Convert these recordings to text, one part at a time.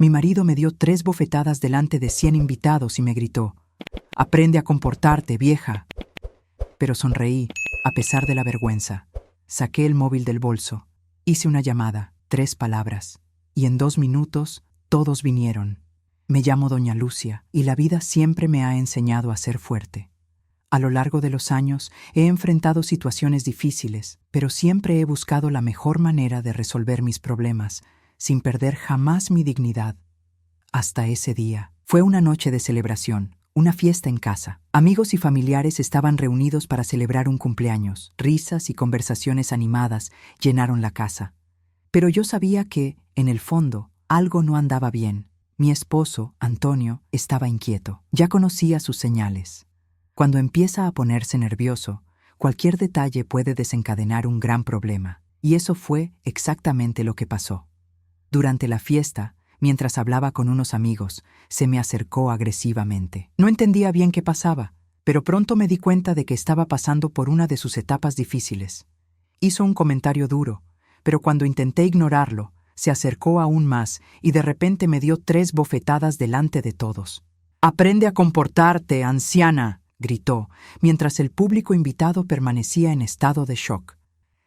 Mi marido me dio 3 bofetadas delante de 100 invitados y me gritó: «Aprende a comportarte, vieja». Pero sonreí, a pesar de la vergüenza. Saqué el móvil del bolso, hice una llamada, 3 palabras, y en 2 minutos todos vinieron. Me llamo Doña Lucia, y la vida siempre me ha enseñado a ser fuerte. A lo largo de los años he enfrentado situaciones difíciles, pero siempre he buscado la mejor manera de resolver mis problemas, sin perder jamás mi dignidad. Hasta ese día. Fue una noche de celebración, una fiesta en casa. Amigos y familiares estaban reunidos para celebrar un cumpleaños. Risas y conversaciones animadas llenaron la casa. Pero yo sabía que, en el fondo, algo no andaba bien. Mi esposo, Antonio, estaba inquieto. Ya conocía sus señales. Cuando empieza a ponerse nervioso, cualquier detalle puede desencadenar un gran problema. Y eso fue exactamente lo que pasó. Durante la fiesta, mientras hablaba con unos amigos, se me acercó agresivamente. No entendía bien qué pasaba, pero pronto me di cuenta de que estaba pasando por una de sus etapas difíciles. Hizo un comentario duro, pero cuando intenté ignorarlo, se acercó aún más y de repente me dio 3 bofetadas delante de todos. «Aprende a comportarte, anciana», gritó, mientras el público invitado permanecía en estado de shock.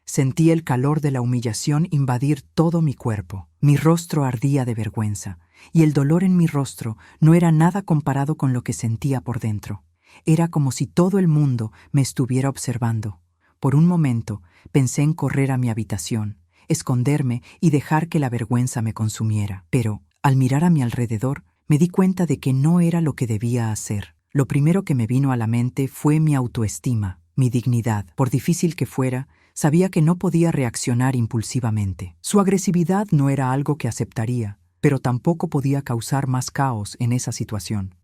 Sentí el calor de la humillación invadir todo mi cuerpo. Mi rostro ardía de vergüenza, y el dolor en mi rostro no era nada comparado con lo que sentía por dentro. Era como si todo el mundo me estuviera observando. Por un momento pensé en correr a mi habitación, esconderme y dejar que la vergüenza me consumiera. Pero, al mirar a mi alrededor, me di cuenta de que no era lo que debía hacer. Lo primero que me vino a la mente fue mi autoestima, mi dignidad. Por difícil que fuera, sabía que no podía reaccionar impulsivamente. Su agresividad no era algo que aceptaría, pero tampoco podía causar más caos en esa situación.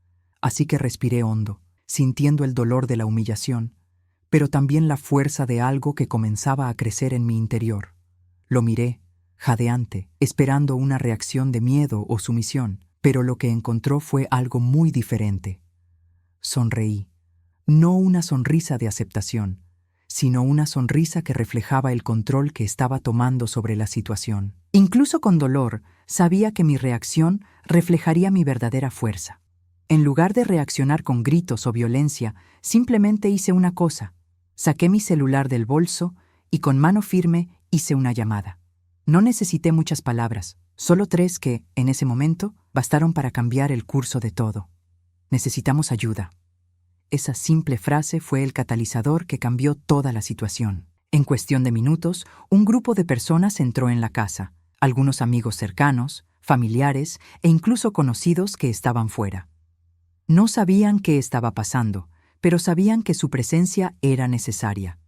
Así que respiré hondo, sintiendo el dolor de la humillación, pero también la fuerza de algo que comenzaba a crecer en mi interior. Lo miré, jadeante, esperando una reacción de miedo o sumisión, pero lo que encontró fue algo muy diferente. Sonreí. No una sonrisa de aceptación, sino una sonrisa que reflejaba el control que estaba tomando sobre la situación. Incluso con dolor, sabía que mi reacción reflejaría mi verdadera fuerza. En lugar de reaccionar con gritos o violencia, simplemente hice una cosa. Saqué mi celular del bolso y con mano firme hice una llamada. No necesité muchas palabras, solo 3 que, en ese momento, bastaron para cambiar el curso de todo. «Necesitamos ayuda». Esa simple frase fue el catalizador que cambió toda la situación. En cuestión de minutos, un grupo de personas entró en la casa, algunos amigos cercanos, familiares e incluso conocidos que estaban fuera. No sabían qué estaba pasando, pero sabían que su presencia era necesaria.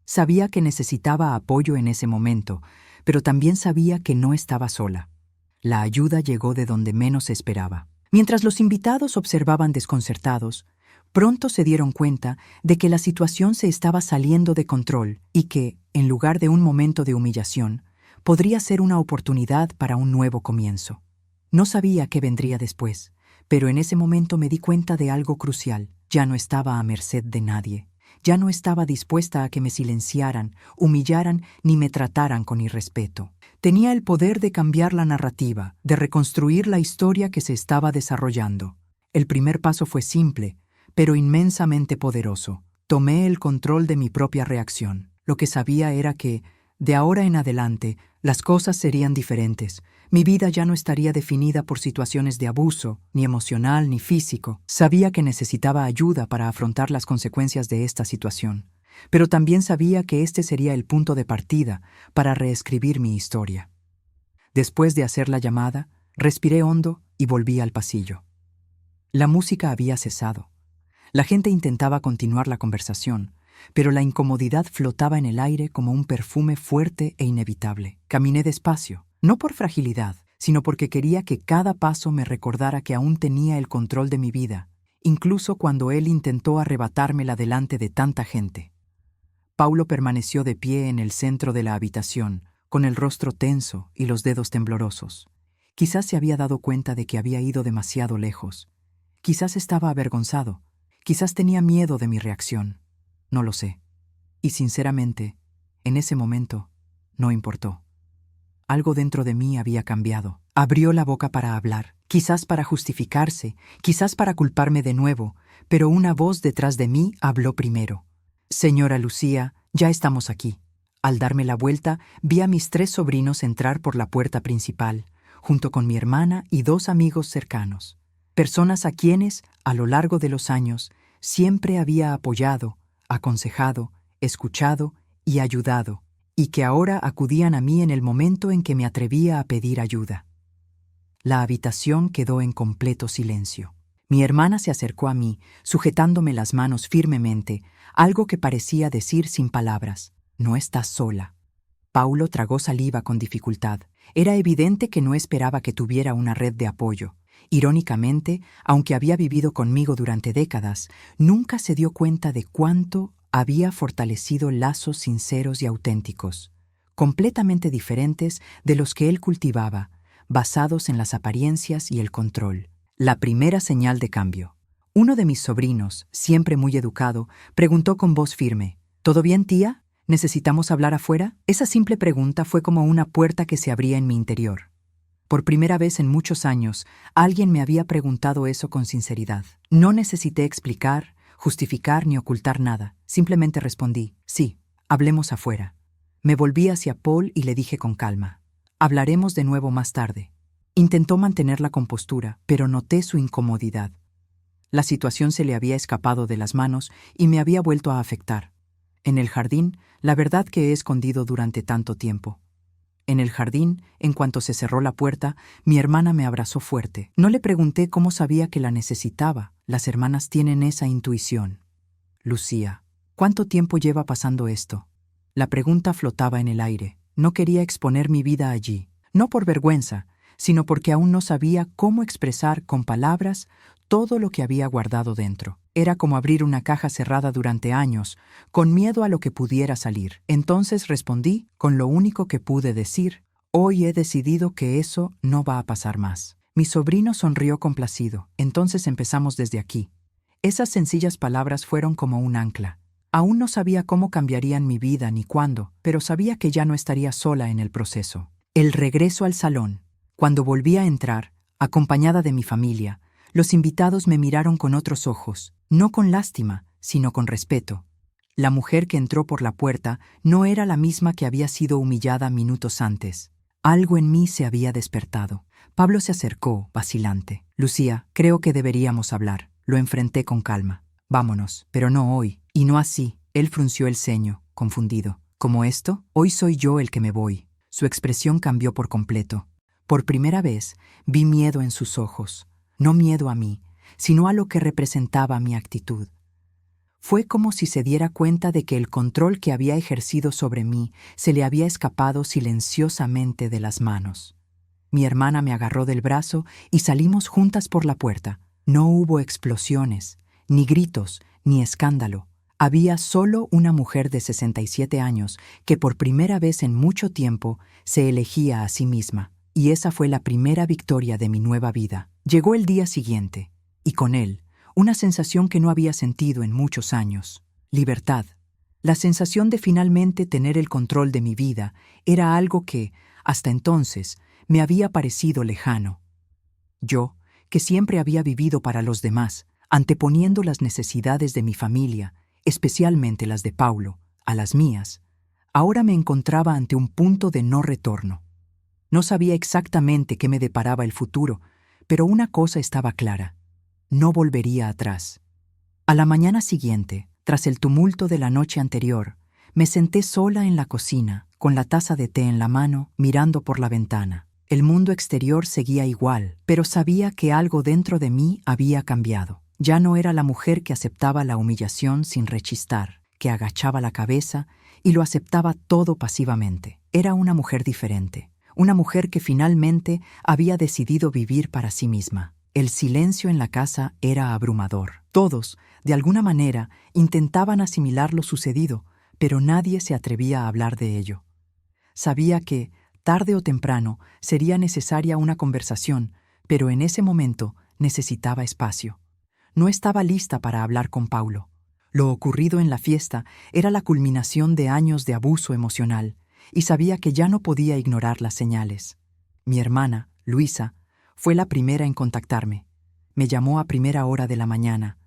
Sabía que necesitaba apoyo en ese momento, pero también sabía que no estaba sola. La ayuda llegó de donde menos esperaba. Mientras los invitados observaban desconcertados, pronto se dieron cuenta de que la situación se estaba saliendo de control y que, en lugar de un momento de humillación, podría ser una oportunidad para un nuevo comienzo. No sabía qué vendría después, pero en ese momento me di cuenta de algo crucial. Ya no estaba a merced de nadie. Ya no estaba dispuesta a que me silenciaran, humillaran ni me trataran con irrespeto. Tenía el poder de cambiar la narrativa, de reconstruir la historia que se estaba desarrollando. El primer paso fue simple, pero inmensamente poderoso. Tomé el control de mi propia reacción. Lo que sabía era que, de ahora en adelante, las cosas serían diferentes. Mi vida ya no estaría definida por situaciones de abuso, ni emocional ni físico. Sabía que necesitaba ayuda para afrontar las consecuencias de esta situación, pero también sabía que este sería el punto de partida para reescribir mi historia. Después de hacer la llamada, respiré hondo y volví al pasillo. La música había cesado. La gente intentaba continuar la conversación, pero la incomodidad flotaba en el aire como un perfume fuerte e inevitable. Caminé despacio, no por fragilidad, sino porque quería que cada paso me recordara que aún tenía el control de mi vida, incluso cuando él intentó arrebatármela delante de tanta gente. Paulo permaneció de pie en el centro de la habitación, con el rostro tenso y los dedos temblorosos. Quizás se había dado cuenta de que había ido demasiado lejos. Quizás estaba avergonzado. Quizás tenía miedo de mi reacción. No lo sé. Y sinceramente, en ese momento, no importó. Algo dentro de mí había cambiado. Abrió la boca para hablar, quizás para justificarse, quizás para culparme de nuevo, pero una voz detrás de mí habló primero. Señora Lucía, ya estamos aquí. Al darme la vuelta, vi a mis 3 sobrinos entrar por la puerta principal, junto con mi hermana y 2 amigos cercanos. Personas a quienes, a lo largo de los años, siempre había apoyado, aconsejado, escuchado y ayudado, y que ahora acudían a mí en el momento en que me atrevía a pedir ayuda. La habitación quedó en completo silencio. Mi hermana se acercó a mí, sujetándome las manos firmemente, algo que parecía decir sin palabras: no estás sola. Paulo tragó saliva con dificultad. Era evidente que no esperaba que tuviera una red de apoyo. Irónicamente, aunque había vivido conmigo durante décadas, nunca se dio cuenta de cuánto había fortalecido lazos sinceros y auténticos, completamente diferentes de los que él cultivaba, basados en las apariencias y el control. La primera señal de cambio. Uno de mis sobrinos, siempre muy educado, preguntó con voz firme: ¿Todo bien, tía? ¿Necesitamos hablar afuera? Esa simple pregunta fue como una puerta que se abría en mi interior. Por primera vez en muchos años, alguien me había preguntado eso con sinceridad. No necesité explicar, justificar ni ocultar nada. Simplemente respondí: sí, hablemos afuera. Me volví hacia Paul y le dije con calma: hablaremos de nuevo más tarde. Intentó mantener la compostura, pero noté su incomodidad. La situación se le había escapado de las manos y me había vuelto a afectar. En el jardín, la verdad que he escondido durante tanto tiempo. En el jardín, en cuanto se cerró la puerta, mi hermana me abrazó fuerte. No le pregunté cómo sabía que la necesitaba. Las hermanas tienen esa intuición. Lucía, ¿cuánto tiempo lleva pasando esto? La pregunta flotaba en el aire. No quería exponer mi vida allí, no por vergüenza, sino porque aún no sabía cómo expresar con palabras todo lo que había guardado dentro. Era como abrir una caja cerrada durante años, con miedo a lo que pudiera salir. Entonces respondí con lo único que pude decir: hoy he decidido que eso no va a pasar más. Mi sobrino sonrió complacido. Entonces empezamos desde aquí. Esas sencillas palabras fueron como un ancla. Aún no sabía cómo cambiarían mi vida ni cuándo, pero sabía que ya no estaría sola en el proceso. El regreso al salón. Cuando volví a entrar, acompañada de mi familia, los invitados me miraron con otros ojos, no con lástima, sino con respeto. La mujer que entró por la puerta no era la misma que había sido humillada minutos antes. Algo en mí se había despertado. Pablo se acercó, vacilante. Lucía, creo que deberíamos hablar. Lo enfrenté con calma. Vámonos, pero no hoy, y no así. Él frunció el ceño, confundido. ¿Cómo esto? Hoy soy yo el que me voy. Su expresión cambió por completo. Por primera vez vi miedo en sus ojos. No miedo a mí, sino a lo que representaba mi actitud. Fue como si se diera cuenta de que el control que había ejercido sobre mí se le había escapado silenciosamente de las manos. Mi hermana me agarró del brazo y salimos juntas por la puerta. No hubo explosiones, ni gritos, ni escándalo. Había solo una mujer de 67 años que por primera vez en mucho tiempo se elegía a sí misma. Y esa fue la primera victoria de mi nueva vida. Llegó el día siguiente, y con él, una sensación que no había sentido en muchos años: libertad. La sensación de finalmente tener el control de mi vida era algo que, hasta entonces, me había parecido lejano. Yo, que siempre había vivido para los demás, anteponiendo las necesidades de mi familia, especialmente las de Paulo, a las mías, ahora me encontraba ante un punto de no retorno. No sabía exactamente qué me deparaba el futuro, pero una cosa estaba clara: no volvería atrás. A la mañana siguiente, tras el tumulto de la noche anterior, me senté sola en la cocina, con la taza de té en la mano, mirando por la ventana. El mundo exterior seguía igual, pero sabía que algo dentro de mí había cambiado. Ya no era la mujer que aceptaba la humillación sin rechistar, que agachaba la cabeza y lo aceptaba todo pasivamente. Era una mujer diferente. Una mujer que finalmente había decidido vivir para sí misma. El silencio en la casa era abrumador. Todos, de alguna manera, intentaban asimilar lo sucedido, pero nadie se atrevía a hablar de ello. Sabía que, tarde o temprano, sería necesaria una conversación, pero en ese momento necesitaba espacio. No estaba lista para hablar con Paulo. Lo ocurrido en la fiesta era la culminación de años de abuso emocional, y sabía que ya no podía ignorar las señales. Mi hermana, Luisa, fue la primera en contactarme. Me llamó a primera hora de la mañana,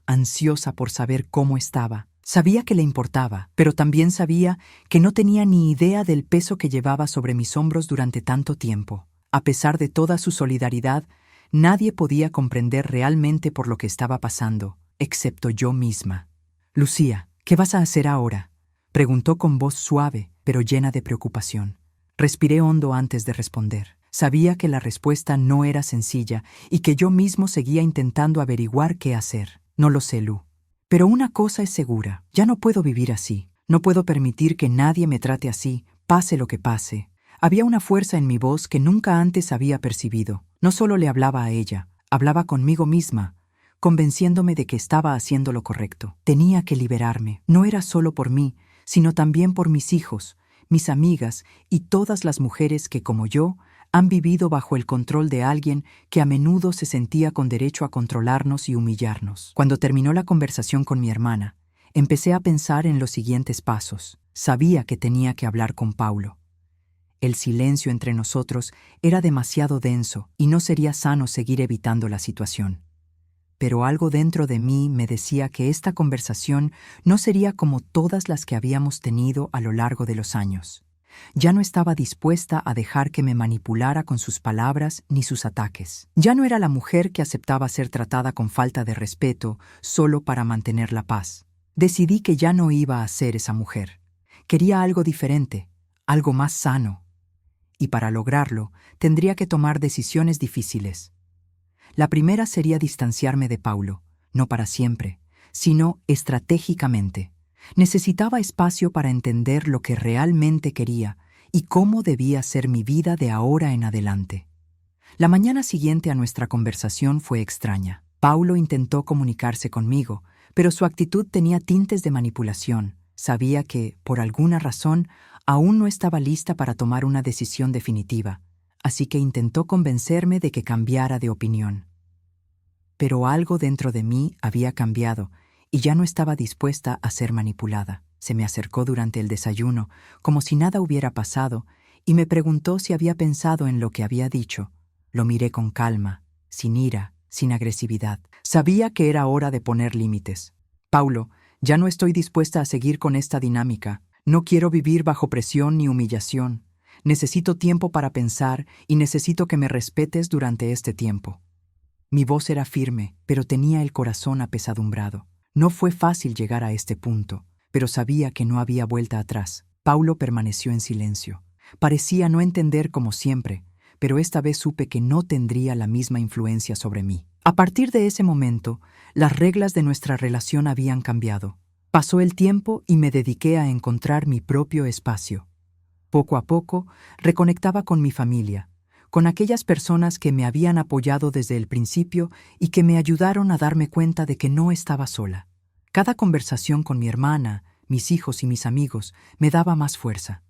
ansiosa por saber cómo estaba. Sabía que le importaba, pero también sabía que no tenía ni idea del peso que llevaba sobre mis hombros durante tanto tiempo. A pesar de toda su solidaridad, nadie podía comprender realmente por lo que estaba pasando, excepto yo misma. «Lucía, ¿qué vas a hacer ahora?», preguntó con voz suave, pero llena de preocupación. Respiré hondo antes de responder. Sabía que la respuesta no era sencilla y que yo mismo seguía intentando averiguar qué hacer. «No lo sé, Lu. Pero una cosa es segura, ya no puedo vivir así. No puedo permitir que nadie me trate así, pase lo que pase». Había una fuerza en mi voz que nunca antes había percibido. No solo le hablaba a ella, hablaba conmigo misma, convenciéndome de que estaba haciendo lo correcto. Tenía que liberarme. No era solo por mí, sino también por mis hijos, mis amigas y todas las mujeres que, como yo, han vivido bajo el control de alguien que a menudo se sentía con derecho a controlarnos y humillarnos. Cuando terminó la conversación con mi hermana, empecé a pensar en los siguientes pasos. Sabía que tenía que hablar con Paulo. El silencio entre nosotros era demasiado denso y no sería sano seguir evitando la situación. Pero algo dentro de mí me decía que esta conversación no sería como todas las que habíamos tenido a lo largo de los años. Ya no estaba dispuesta a dejar que me manipulara con sus palabras ni sus ataques. Ya no era la mujer que aceptaba ser tratada con falta de respeto solo para mantener la paz. Decidí que ya no iba a ser esa mujer. Quería algo diferente, algo más sano. Y para lograrlo, tendría que tomar decisiones difíciles. La primera sería distanciarme de Paulo, no para siempre, sino estratégicamente. Necesitaba espacio para entender lo que realmente quería y cómo debía ser mi vida de ahora en adelante. La mañana siguiente a nuestra conversación fue extraña. Paulo intentó comunicarse conmigo, pero su actitud tenía tintes de manipulación. Sabía que, por alguna razón, aún no estaba lista para tomar una decisión definitiva, así que intentó convencerme de que cambiara de opinión. Pero algo dentro de mí había cambiado y ya no estaba dispuesta a ser manipulada. Se me acercó durante el desayuno, como si nada hubiera pasado, y me preguntó si había pensado en lo que había dicho. Lo miré con calma, sin ira, sin agresividad. Sabía que era hora de poner límites. «Paulo, ya no estoy dispuesta a seguir con esta dinámica. No quiero vivir bajo presión ni humillación. Necesito tiempo para pensar y necesito que me respetes durante este tiempo». Mi voz era firme, pero tenía el corazón apesadumbrado. No fue fácil llegar a este punto, pero sabía que no había vuelta atrás. Paulo permaneció en silencio. Parecía no entender como siempre, pero esta vez supe que no tendría la misma influencia sobre mí. A partir de ese momento, las reglas de nuestra relación habían cambiado. Pasó el tiempo y me dediqué a encontrar mi propio espacio. Poco a poco, reconectaba con mi familia, con aquellas personas que me habían apoyado desde el principio y que me ayudaron a darme cuenta de que no estaba sola. Cada conversación con mi hermana, mis hijos y mis amigos me daba más fuerza.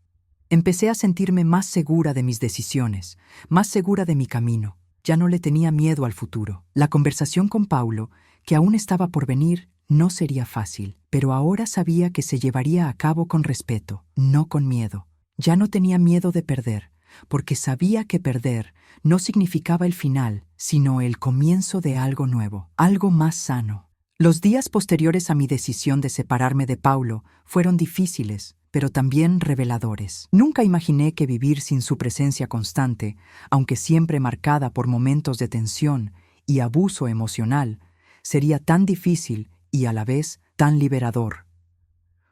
Empecé a sentirme más segura de mis decisiones, más segura de mi camino. Ya no le tenía miedo al futuro. La conversación con Paulo, que aún estaba por venir, no sería fácil, pero ahora sabía que se llevaría a cabo con respeto, no con miedo. Ya no tenía miedo de perder, porque sabía que perder no significaba el final, sino el comienzo de algo nuevo, algo más sano. Los días posteriores a mi decisión de separarme de Paulo fueron difíciles, pero también reveladores. Nunca imaginé que vivir sin su presencia constante, aunque siempre marcada por momentos de tensión y abuso emocional, sería tan difícil y a la vez tan liberador.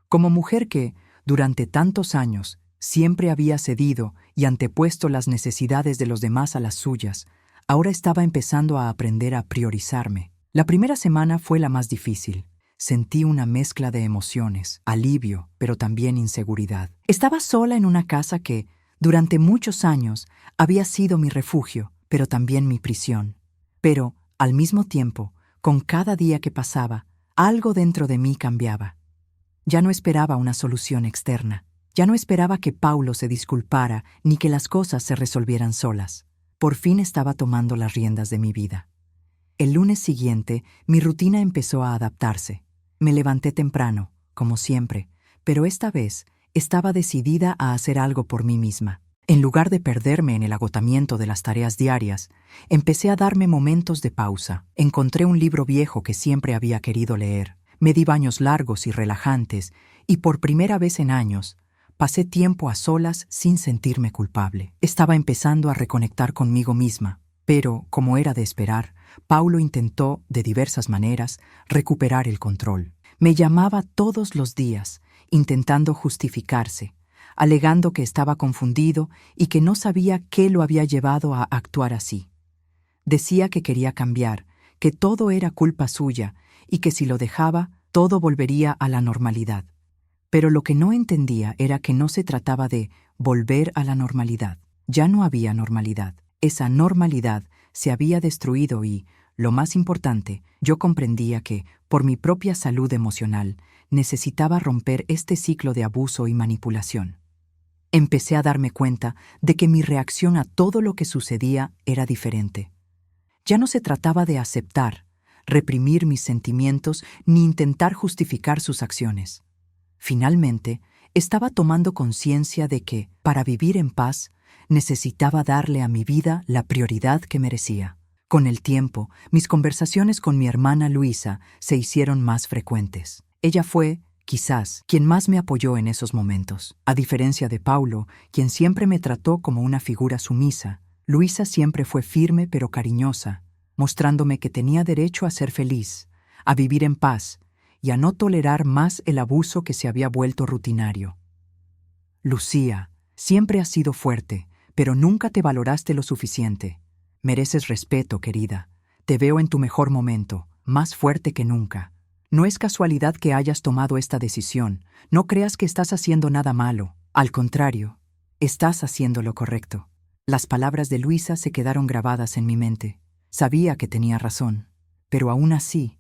Como mujer que, durante tantos años, siempre había cedido y antepuesto las necesidades de los demás a las suyas, ahora estaba empezando a aprender a priorizarme. La primera semana fue la más difícil. Sentí una mezcla de emociones, alivio, pero también inseguridad. Estaba sola en una casa que, durante muchos años, había sido mi refugio, pero también mi prisión. Pero, al mismo tiempo, con cada día que pasaba, algo dentro de mí cambiaba. Ya no esperaba una solución externa. Ya no esperaba que Paulo se disculpara ni que las cosas se resolvieran solas. Por fin estaba tomando las riendas de mi vida. El lunes siguiente, mi rutina empezó a adaptarse. Me levanté temprano, como siempre, pero esta vez estaba decidida a hacer algo por mí misma. En lugar de perderme en el agotamiento de las tareas diarias, empecé a darme momentos de pausa. Encontré un libro viejo que siempre había querido leer. Me di baños largos y relajantes, y por primera vez en años, pasé tiempo a solas sin sentirme culpable. Estaba empezando a reconectar conmigo misma, pero, como era de esperar, Paulo intentó, de diversas maneras, recuperar el control. Me llamaba todos los días, intentando justificarse, alegando que estaba confundido y que no sabía qué lo había llevado a actuar así. Decía que quería cambiar, que todo era culpa suya y que si lo dejaba, todo volvería a la normalidad. Pero lo que no entendía era que no se trataba de volver a la normalidad. Ya no había normalidad. Esa normalidad se había destruido y, lo más importante, yo comprendía que, por mi propia salud emocional, necesitaba romper este ciclo de abuso y manipulación. Empecé a darme cuenta de que mi reacción a todo lo que sucedía era diferente. Ya no se trataba de aceptar, reprimir mis sentimientos ni intentar justificar sus acciones. Finalmente, estaba tomando conciencia de que, para vivir en paz, necesitaba darle a mi vida la prioridad que merecía. Con el tiempo, mis conversaciones con mi hermana Luisa se hicieron más frecuentes. Ella fue, quizás, quien más me apoyó en esos momentos. A diferencia de Paulo, quien siempre me trató como una figura sumisa, Luisa siempre fue firme pero cariñosa, mostrándome que tenía derecho a ser feliz, a vivir en paz y a no tolerar más el abuso que se había vuelto rutinario. Lucía, siempre has sido fuerte, pero nunca te valoraste lo suficiente. Mereces respeto, querida. Te veo en tu mejor momento, más fuerte que nunca. No es casualidad que hayas tomado esta decisión. No creas que estás haciendo nada malo. Al contrario, estás haciendo lo correcto. Las palabras de Luisa se quedaron grabadas en mi mente. Sabía que tenía razón, pero aún así,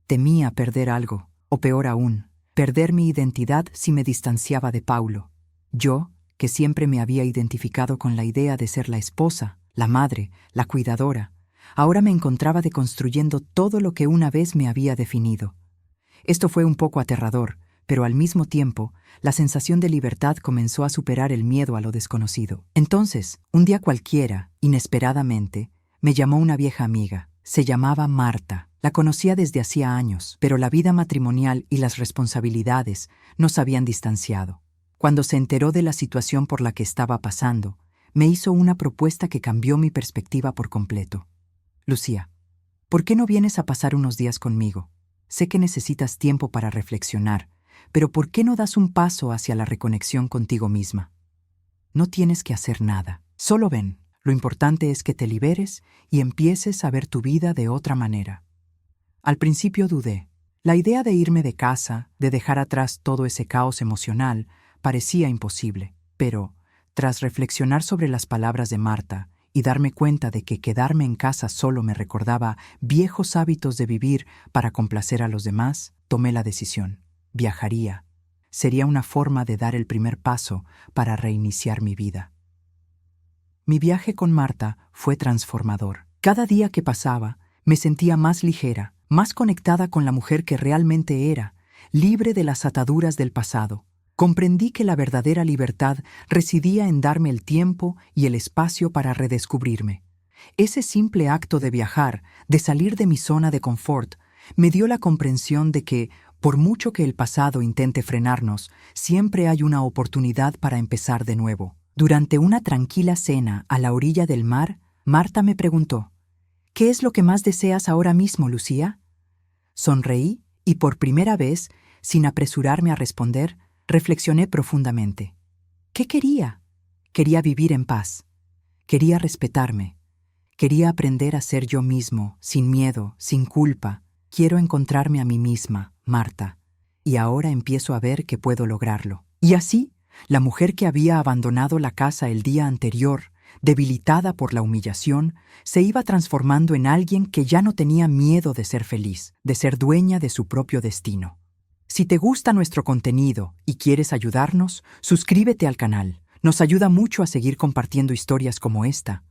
temía perder algo, o peor aún, perder mi identidad si me distanciaba de Paulo. Yo, que siempre me había identificado con la idea de ser la esposa, la madre, la cuidadora, ahora me encontraba deconstruyendo todo lo que una vez me había definido. Esto fue un poco aterrador, pero al mismo tiempo, la sensación de libertad comenzó a superar el miedo a lo desconocido. Entonces, un día cualquiera, inesperadamente, me llamó una vieja amiga. Se llamaba Marta. La conocía desde hacía años, pero la vida matrimonial y las responsabilidades nos habían distanciado. Cuando se enteró de la situación por la que estaba pasando, me hizo una propuesta que cambió mi perspectiva por completo. Lucía, ¿por qué no vienes a pasar unos días conmigo? Sé que necesitas tiempo para reflexionar, pero ¿por qué no das un paso hacia la reconexión contigo misma? No tienes que hacer nada, solo ven. Lo importante es que te liberes y empieces a ver tu vida de otra manera. Al principio dudé. La idea de irme de casa, de dejar atrás todo ese caos emocional, parecía imposible, pero, tras reflexionar sobre las palabras de Marta y darme cuenta de que quedarme en casa solo me recordaba viejos hábitos de vivir para complacer a los demás, tomé la decisión. Viajaría. Sería una forma de dar el primer paso para reiniciar mi vida. Mi viaje con Marta fue transformador. Cada día que pasaba, me sentía más ligera, más conectada con la mujer que realmente era, libre de las ataduras del pasado. Comprendí que la verdadera libertad residía en darme el tiempo y el espacio para redescubrirme. Ese simple acto de viajar, de salir de mi zona de confort, me dio la comprensión de que, por mucho que el pasado intente frenarnos, siempre hay una oportunidad para empezar de nuevo. Durante una tranquila cena a la orilla del mar, Marta me preguntó, ¿qué es lo que más deseas ahora mismo, Lucía? Sonreí y por primera vez, sin apresurarme a responder, reflexioné profundamente. ¿Qué quería? Quería vivir en paz. Quería respetarme. Quería aprender a ser yo mismo, sin miedo, sin culpa. Quiero encontrarme a mí misma, Marta, y ahora empiezo a ver que puedo lograrlo. Y así, la mujer que había abandonado la casa el día anterior, debilitada por la humillación, se iba transformando en alguien que ya no tenía miedo de ser feliz, de ser dueña de su propio destino. Si te gusta nuestro contenido y quieres ayudarnos, suscríbete al canal. Nos ayuda mucho a seguir compartiendo historias como esta.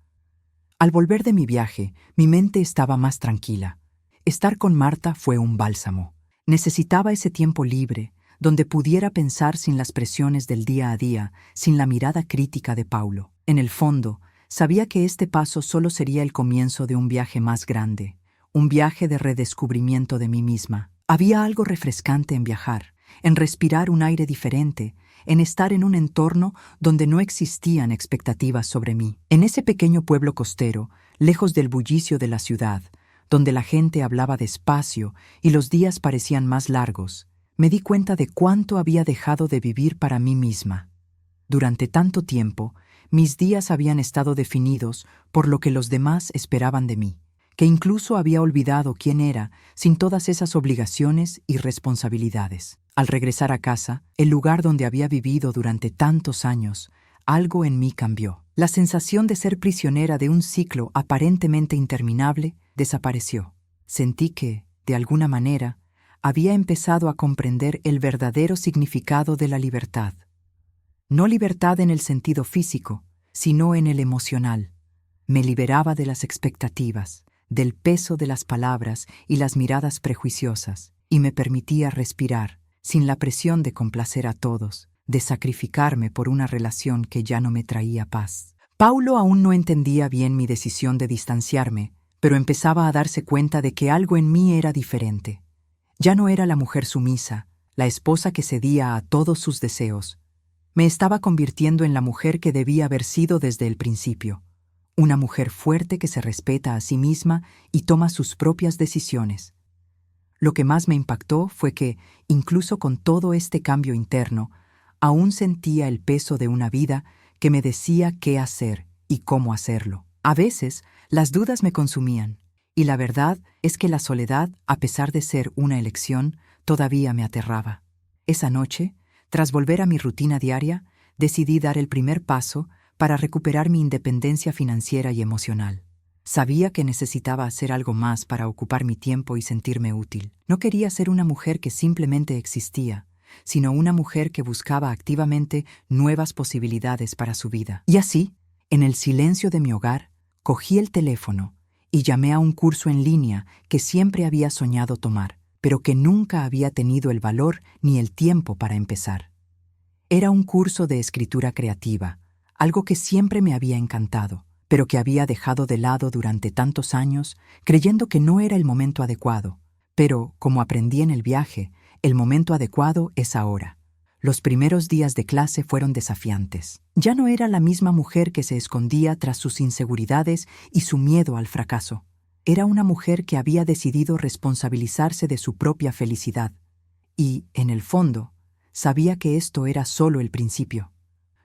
Al volver de mi viaje, mi mente estaba más tranquila. Estar con Marta fue un bálsamo. Necesitaba ese tiempo libre, donde pudiera pensar sin las presiones del día a día, sin la mirada crítica de Paulo. En el fondo, sabía que este paso solo sería el comienzo de un viaje más grande, un viaje de redescubrimiento de mí misma. Había algo refrescante en viajar, en respirar un aire diferente, en estar en un entorno donde no existían expectativas sobre mí. En ese pequeño pueblo costero, lejos del bullicio de la ciudad, donde la gente hablaba despacio y los días parecían más largos, me di cuenta de cuánto había dejado de vivir para mí misma. Durante tanto tiempo, mis días habían estado definidos por lo que los demás esperaban de mí, que incluso había olvidado quién era sin todas esas obligaciones y responsabilidades. Al regresar a casa, el lugar donde había vivido durante tantos años, algo en mí cambió. La sensación de ser prisionera de un ciclo aparentemente interminable desapareció. Sentí que, de alguna manera, había empezado a comprender el verdadero significado de la libertad. No libertad en el sentido físico, sino en el emocional. Me liberaba de las expectativas, del peso de las palabras y las miradas prejuiciosas, y me permitía respirar, sin la presión de complacer a todos, de sacrificarme por una relación que ya no me traía paz. Paulo aún no entendía bien mi decisión de distanciarme, pero empezaba a darse cuenta de que algo en mí era diferente. Ya no era la mujer sumisa, la esposa que cedía a todos sus deseos. Me estaba convirtiendo en la mujer que debía haber sido desde el principio. Una mujer fuerte que se respeta a sí misma y toma sus propias decisiones. Lo que más me impactó fue que, incluso con todo este cambio interno, aún sentía el peso de una vida que me decía qué hacer y cómo hacerlo. A veces, las dudas me consumían, y la verdad es que la soledad, a pesar de ser una elección, todavía me aterraba. Esa noche, tras volver a mi rutina diaria, decidí dar el primer paso para recuperar mi independencia financiera y emocional. Sabía que necesitaba hacer algo más para ocupar mi tiempo y sentirme útil. No quería ser una mujer que simplemente existía, sino una mujer que buscaba activamente nuevas posibilidades para su vida. Y así, en el silencio de mi hogar, cogí el teléfono y llamé a un curso en línea que siempre había soñado tomar, pero que nunca había tenido el valor ni el tiempo para empezar. Era un curso de escritura creativa, algo que siempre me había encantado, pero que había dejado de lado durante tantos años, creyendo que no era el momento adecuado. Pero, como aprendí en el viaje, el momento adecuado es ahora. Los primeros días de clase fueron desafiantes. Ya no era la misma mujer que se escondía tras sus inseguridades y su miedo al fracaso. Era una mujer que había decidido responsabilizarse de su propia felicidad. Y, en el fondo, sabía que esto era solo el principio.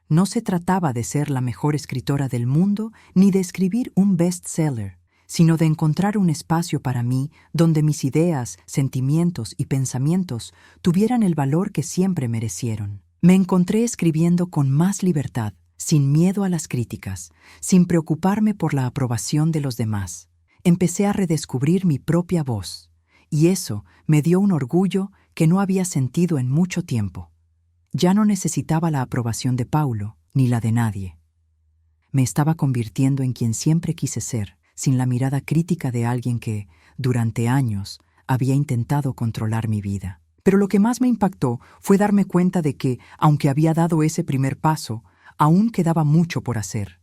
No se trataba de ser la mejor escritora del mundo ni de escribir un bestseller, sino de encontrar un espacio para mí donde mis ideas, sentimientos y pensamientos tuvieran el valor que siempre merecieron. Me encontré escribiendo con más libertad, sin miedo a las críticas, sin preocuparme por la aprobación de los demás. Empecé a redescubrir mi propia voz, y eso me dio un orgullo que no había sentido en mucho tiempo. Ya no necesitaba la aprobación de Paulo, ni la de nadie. Me estaba convirtiendo en quien siempre quise ser, sin la mirada crítica de alguien que, durante años, había intentado controlar mi vida. Pero lo que más me impactó fue darme cuenta de que, aunque había dado ese primer paso, aún quedaba mucho por hacer.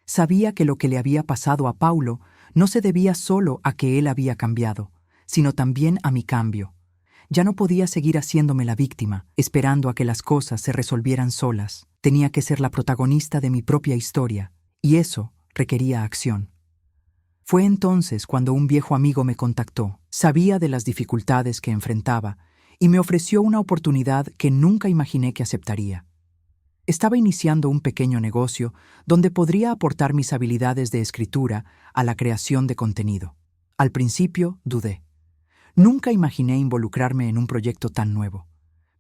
Sabía que lo que le había pasado a Paulo no se debía solo a que él había cambiado, sino también a mi cambio. Ya no podía seguir haciéndome la víctima, esperando a que las cosas se resolvieran solas. Tenía que ser la protagonista de mi propia historia, y eso requería acción. Fue entonces cuando un viejo amigo me contactó. Sabía de las dificultades que enfrentaba y me ofreció una oportunidad que nunca imaginé que aceptaría. Estaba iniciando un pequeño negocio donde podría aportar mis habilidades de escritura a la creación de contenido. Al principio dudé. Nunca imaginé involucrarme en un proyecto tan nuevo,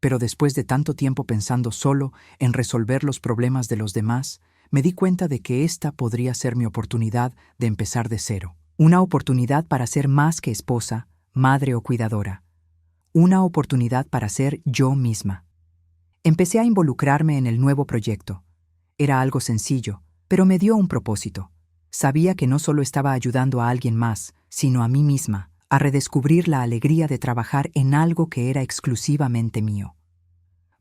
pero después de tanto tiempo pensando solo en resolver los problemas de los demás, me di cuenta de que esta podría ser mi oportunidad de empezar de cero. Una oportunidad para ser más que esposa, madre o cuidadora. Una oportunidad para ser yo misma. Empecé a involucrarme en el nuevo proyecto. Era algo sencillo, pero me dio un propósito. Sabía que no solo estaba ayudando a alguien más, sino a mí misma, a redescubrir la alegría de trabajar en algo que era exclusivamente mío.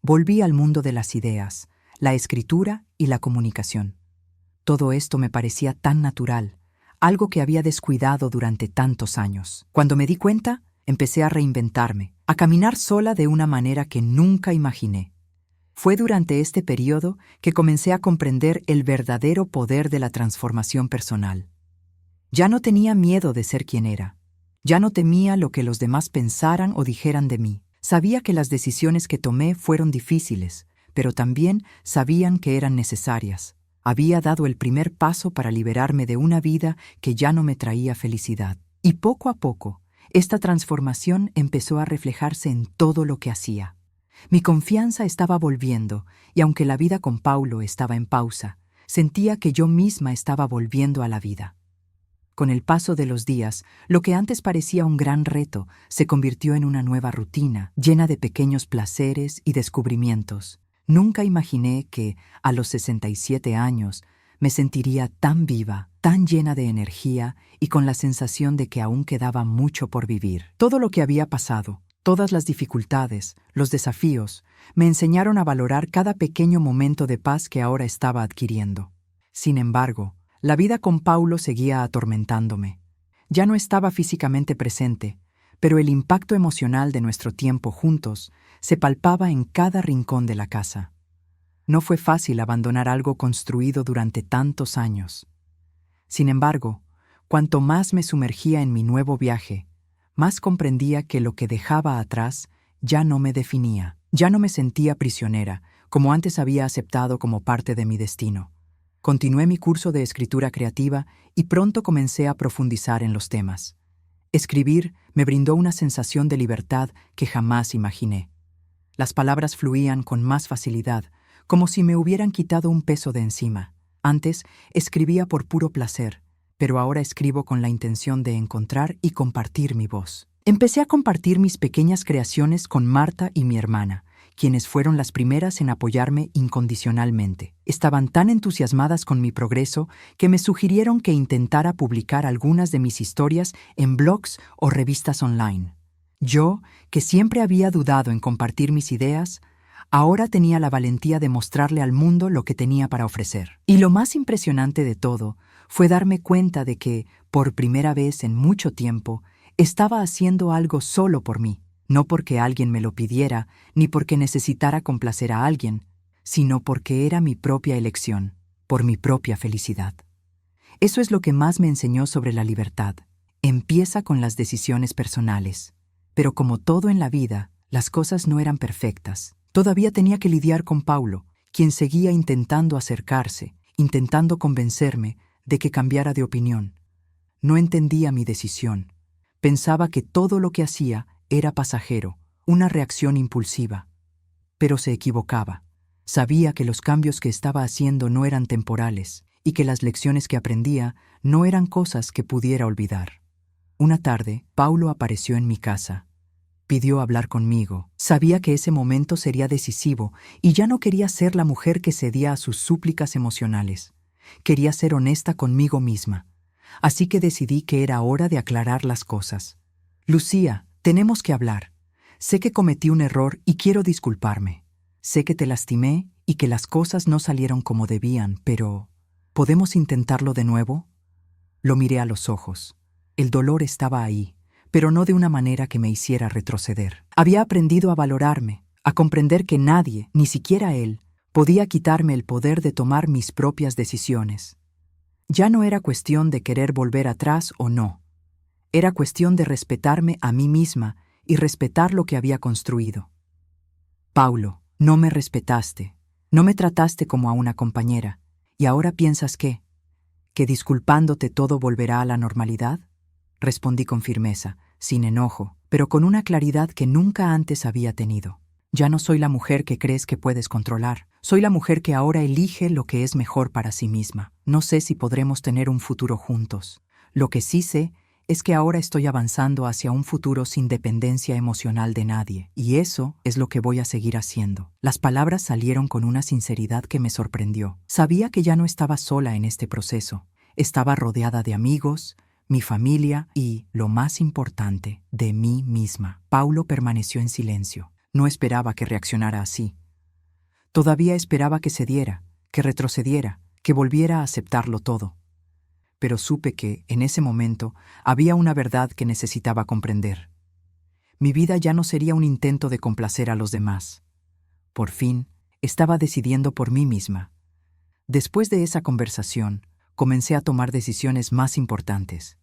Volví al mundo de las ideas, la escritura y la comunicación. Todo esto me parecía tan natural, algo que había descuidado durante tantos años. Cuando me di cuenta, empecé a reinventarme, a caminar sola de una manera que nunca imaginé. Fue durante este periodo que comencé a comprender el verdadero poder de la transformación personal. Ya no tenía miedo de ser quien era. Ya no temía lo que los demás pensaran o dijeran de mí. Sabía que las decisiones que tomé fueron difíciles, pero también sabían que eran necesarias. Había dado el primer paso para liberarme de una vida que ya no me traía felicidad. Y poco a poco, esta transformación empezó a reflejarse en todo lo que hacía. Mi confianza estaba volviendo, y aunque la vida con Paulo estaba en pausa, sentía que yo misma estaba volviendo a la vida. Con el paso de los días, lo que antes parecía un gran reto se convirtió en una nueva rutina, llena de pequeños placeres y descubrimientos. Nunca imaginé que, a los 67 años, me sentiría tan viva, tan llena de energía y con la sensación de que aún quedaba mucho por vivir. Todo lo que había pasado, todas las dificultades, los desafíos, me enseñaron a valorar cada pequeño momento de paz que ahora estaba adquiriendo. Sin embargo, la vida con Paulo seguía atormentándome. Ya no estaba físicamente presente, pero el impacto emocional de nuestro tiempo juntos se palpaba en cada rincón de la casa. No fue fácil abandonar algo construido durante tantos años. Sin embargo, cuanto más me sumergía en mi nuevo viaje, más comprendía que lo que dejaba atrás ya no me definía. Ya no me sentía prisionera, como antes había aceptado como parte de mi destino. Continué mi curso de escritura creativa y pronto comencé a profundizar en los temas. Escribir me brindó una sensación de libertad que jamás imaginé. Las palabras fluían con más facilidad, como si me hubieran quitado un peso de encima. Antes escribía por puro placer, pero ahora escribo con la intención de encontrar y compartir mi voz. Empecé a compartir mis pequeñas creaciones con Marta y mi hermana, quienes fueron las primeras en apoyarme incondicionalmente. Estaban tan entusiasmadas con mi progreso que me sugirieron que intentara publicar algunas de mis historias en blogs o revistas online. Yo, que siempre había dudado en compartir mis ideas, ahora tenía la valentía de mostrarle al mundo lo que tenía para ofrecer. Y lo más impresionante de todo fue darme cuenta de que, por primera vez en mucho tiempo, estaba haciendo algo solo por mí. No porque alguien me lo pidiera, ni porque necesitara complacer a alguien, sino porque era mi propia elección, por mi propia felicidad. Eso es lo que más me enseñó sobre la libertad. Empieza con las decisiones personales. Pero como todo en la vida, las cosas no eran perfectas. Todavía tenía que lidiar con Paulo, quien seguía intentando acercarse, intentando convencerme de que cambiara de opinión. No entendía mi decisión. Pensaba que todo lo que hacía era pasajero, una reacción impulsiva. Pero se equivocaba. Sabía que los cambios que estaba haciendo no eran temporales y que las lecciones que aprendía no eran cosas que pudiera olvidar. Una tarde, Paulo apareció en mi casa. Pidió hablar conmigo. Sabía que ese momento sería decisivo y ya no quería ser la mujer que cedía a sus súplicas emocionales. Quería ser honesta conmigo misma. Así que decidí que era hora de aclarar las cosas. Lucía, tenemos que hablar. Sé que cometí un error y quiero disculparme. Sé que te lastimé y que las cosas no salieron como debían, pero ¿podemos intentarlo de nuevo? Lo miré a los ojos. El dolor estaba ahí, pero no de una manera que me hiciera retroceder. Había aprendido a valorarme, a comprender que nadie, ni siquiera él, podía quitarme el poder de tomar mis propias decisiones. Ya no era cuestión de querer volver atrás o no. Era cuestión de respetarme a mí misma y respetar lo que había construido. Paulo, no me respetaste, no me trataste como a una compañera, ¿y ahora piensas qué? ¿Que disculpándote todo volverá a la normalidad? Respondí con firmeza, sin enojo, pero con una claridad que nunca antes había tenido. Ya no soy la mujer que crees que puedes controlar. Soy la mujer que ahora elige lo que es mejor para sí misma. No sé si podremos tener un futuro juntos. Lo que sí sé es que ahora estoy avanzando hacia un futuro sin dependencia emocional de nadie, y eso es lo que voy a seguir haciendo. Las palabras salieron con una sinceridad que me sorprendió. Sabía que ya no estaba sola en este proceso. Estaba rodeada de amigos, mi familia y, lo más importante, de mí misma. Paulo permaneció en silencio. No esperaba que reaccionara así. Todavía esperaba que cediera, que retrocediera, que volviera a aceptarlo todo. Pero supe que, en ese momento, había una verdad que necesitaba comprender. Mi vida ya no sería un intento de complacer a los demás. Por fin, estaba decidiendo por mí misma. Después de esa conversación, comencé a tomar decisiones más importantes.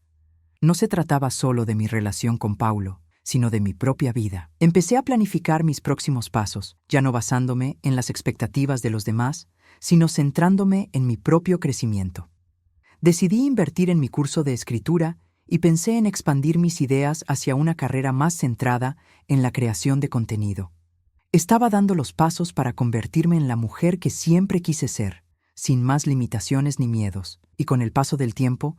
No se trataba solo de mi relación con Paulo, sino de mi propia vida. Empecé a planificar mis próximos pasos, ya no basándome en las expectativas de los demás, sino centrándome en mi propio crecimiento. Decidí invertir en mi curso de escritura y pensé en expandir mis ideas hacia una carrera más centrada en la creación de contenido. Estaba dando los pasos para convertirme en la mujer que siempre quise ser, sin más limitaciones ni miedos, y con el paso del tiempo,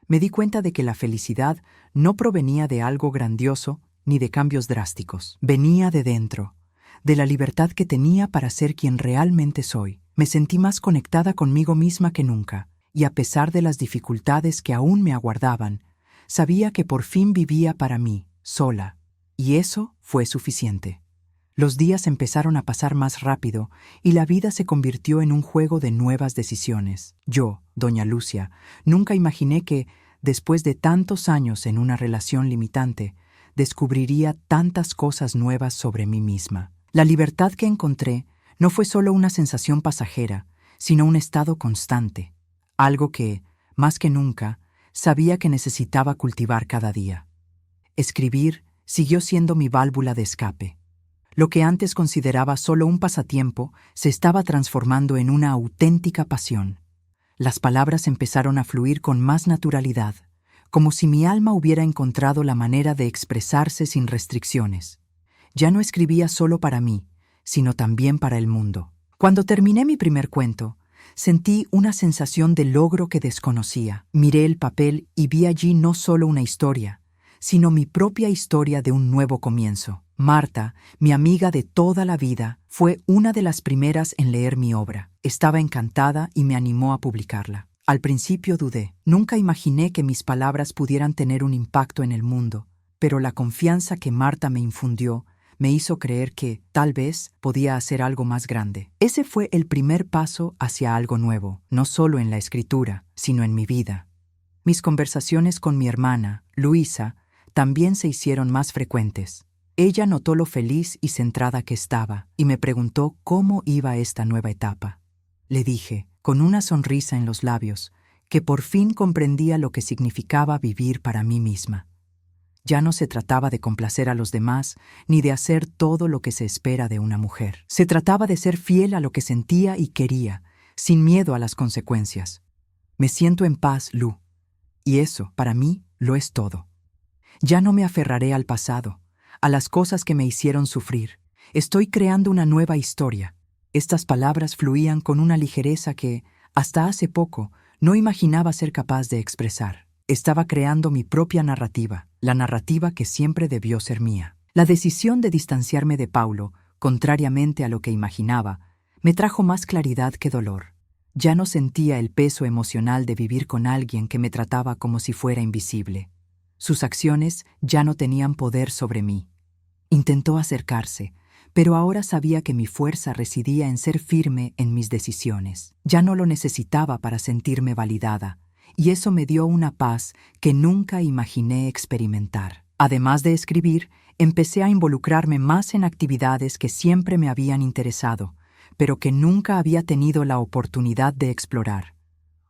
me di cuenta de que la felicidad no provenía de algo grandioso ni de cambios drásticos. Venía de dentro, de la libertad que tenía para ser quien realmente soy. Me sentí más conectada conmigo misma que nunca, y a pesar de las dificultades que aún me aguardaban, sabía que por fin vivía para mí, sola, y eso fue suficiente. Los días empezaron a pasar más rápido y la vida se convirtió en un juego de nuevas decisiones. Yo, doña Lucia, nunca imaginé que, después de tantos años en una relación limitante, descubriría tantas cosas nuevas sobre mí misma. La libertad que encontré no fue solo una sensación pasajera, sino un estado constante, algo que, más que nunca, sabía que necesitaba cultivar cada día. Escribir siguió siendo mi válvula de escape. Lo que antes consideraba solo un pasatiempo se estaba transformando en una auténtica pasión. Las palabras empezaron a fluir con más naturalidad, como si mi alma hubiera encontrado la manera de expresarse sin restricciones. Ya no escribía solo para mí, sino también para el mundo. Cuando terminé mi primer cuento, sentí una sensación de logro que desconocía. Miré el papel y vi allí no solo una historia, sino mi propia historia de un nuevo comienzo. Marta, mi amiga de toda la vida, fue una de las primeras en leer mi obra. Estaba encantada y me animó a publicarla. Al principio dudé. Nunca imaginé que mis palabras pudieran tener un impacto en el mundo, pero la confianza que Marta me infundió me hizo creer que, tal vez, podía hacer algo más grande. Ese fue el primer paso hacia algo nuevo, no solo en la escritura, sino en mi vida. Mis conversaciones con mi hermana, Luisa, también se hicieron más frecuentes. Ella notó lo feliz y centrada que estaba y me preguntó cómo iba esta nueva etapa. Le dije, con una sonrisa en los labios, que por fin comprendía lo que significaba vivir para mí misma. Ya no se trataba de complacer a los demás ni de hacer todo lo que se espera de una mujer. Se trataba de ser fiel a lo que sentía y quería, sin miedo a las consecuencias. Me siento en paz, Lu, y eso, para mí, lo es todo. Ya no me aferraré al pasado, a las cosas que me hicieron sufrir. Estoy creando una nueva historia. Estas palabras fluían con una ligereza que, hasta hace poco, no imaginaba ser capaz de expresar. Estaba creando mi propia narrativa, la narrativa que siempre debió ser mía. La decisión de distanciarme de Paulo, contrariamente a lo que imaginaba, me trajo más claridad que dolor. Ya no sentía el peso emocional de vivir con alguien que me trataba como si fuera invisible. Sus acciones ya no tenían poder sobre mí. Intentó acercarse, pero ahora sabía que mi fuerza residía en ser firme en mis decisiones. Ya no lo necesitaba para sentirme validada, y eso me dio una paz que nunca imaginé experimentar. Además de escribir, empecé a involucrarme más en actividades que siempre me habían interesado, pero que nunca había tenido la oportunidad de explorar.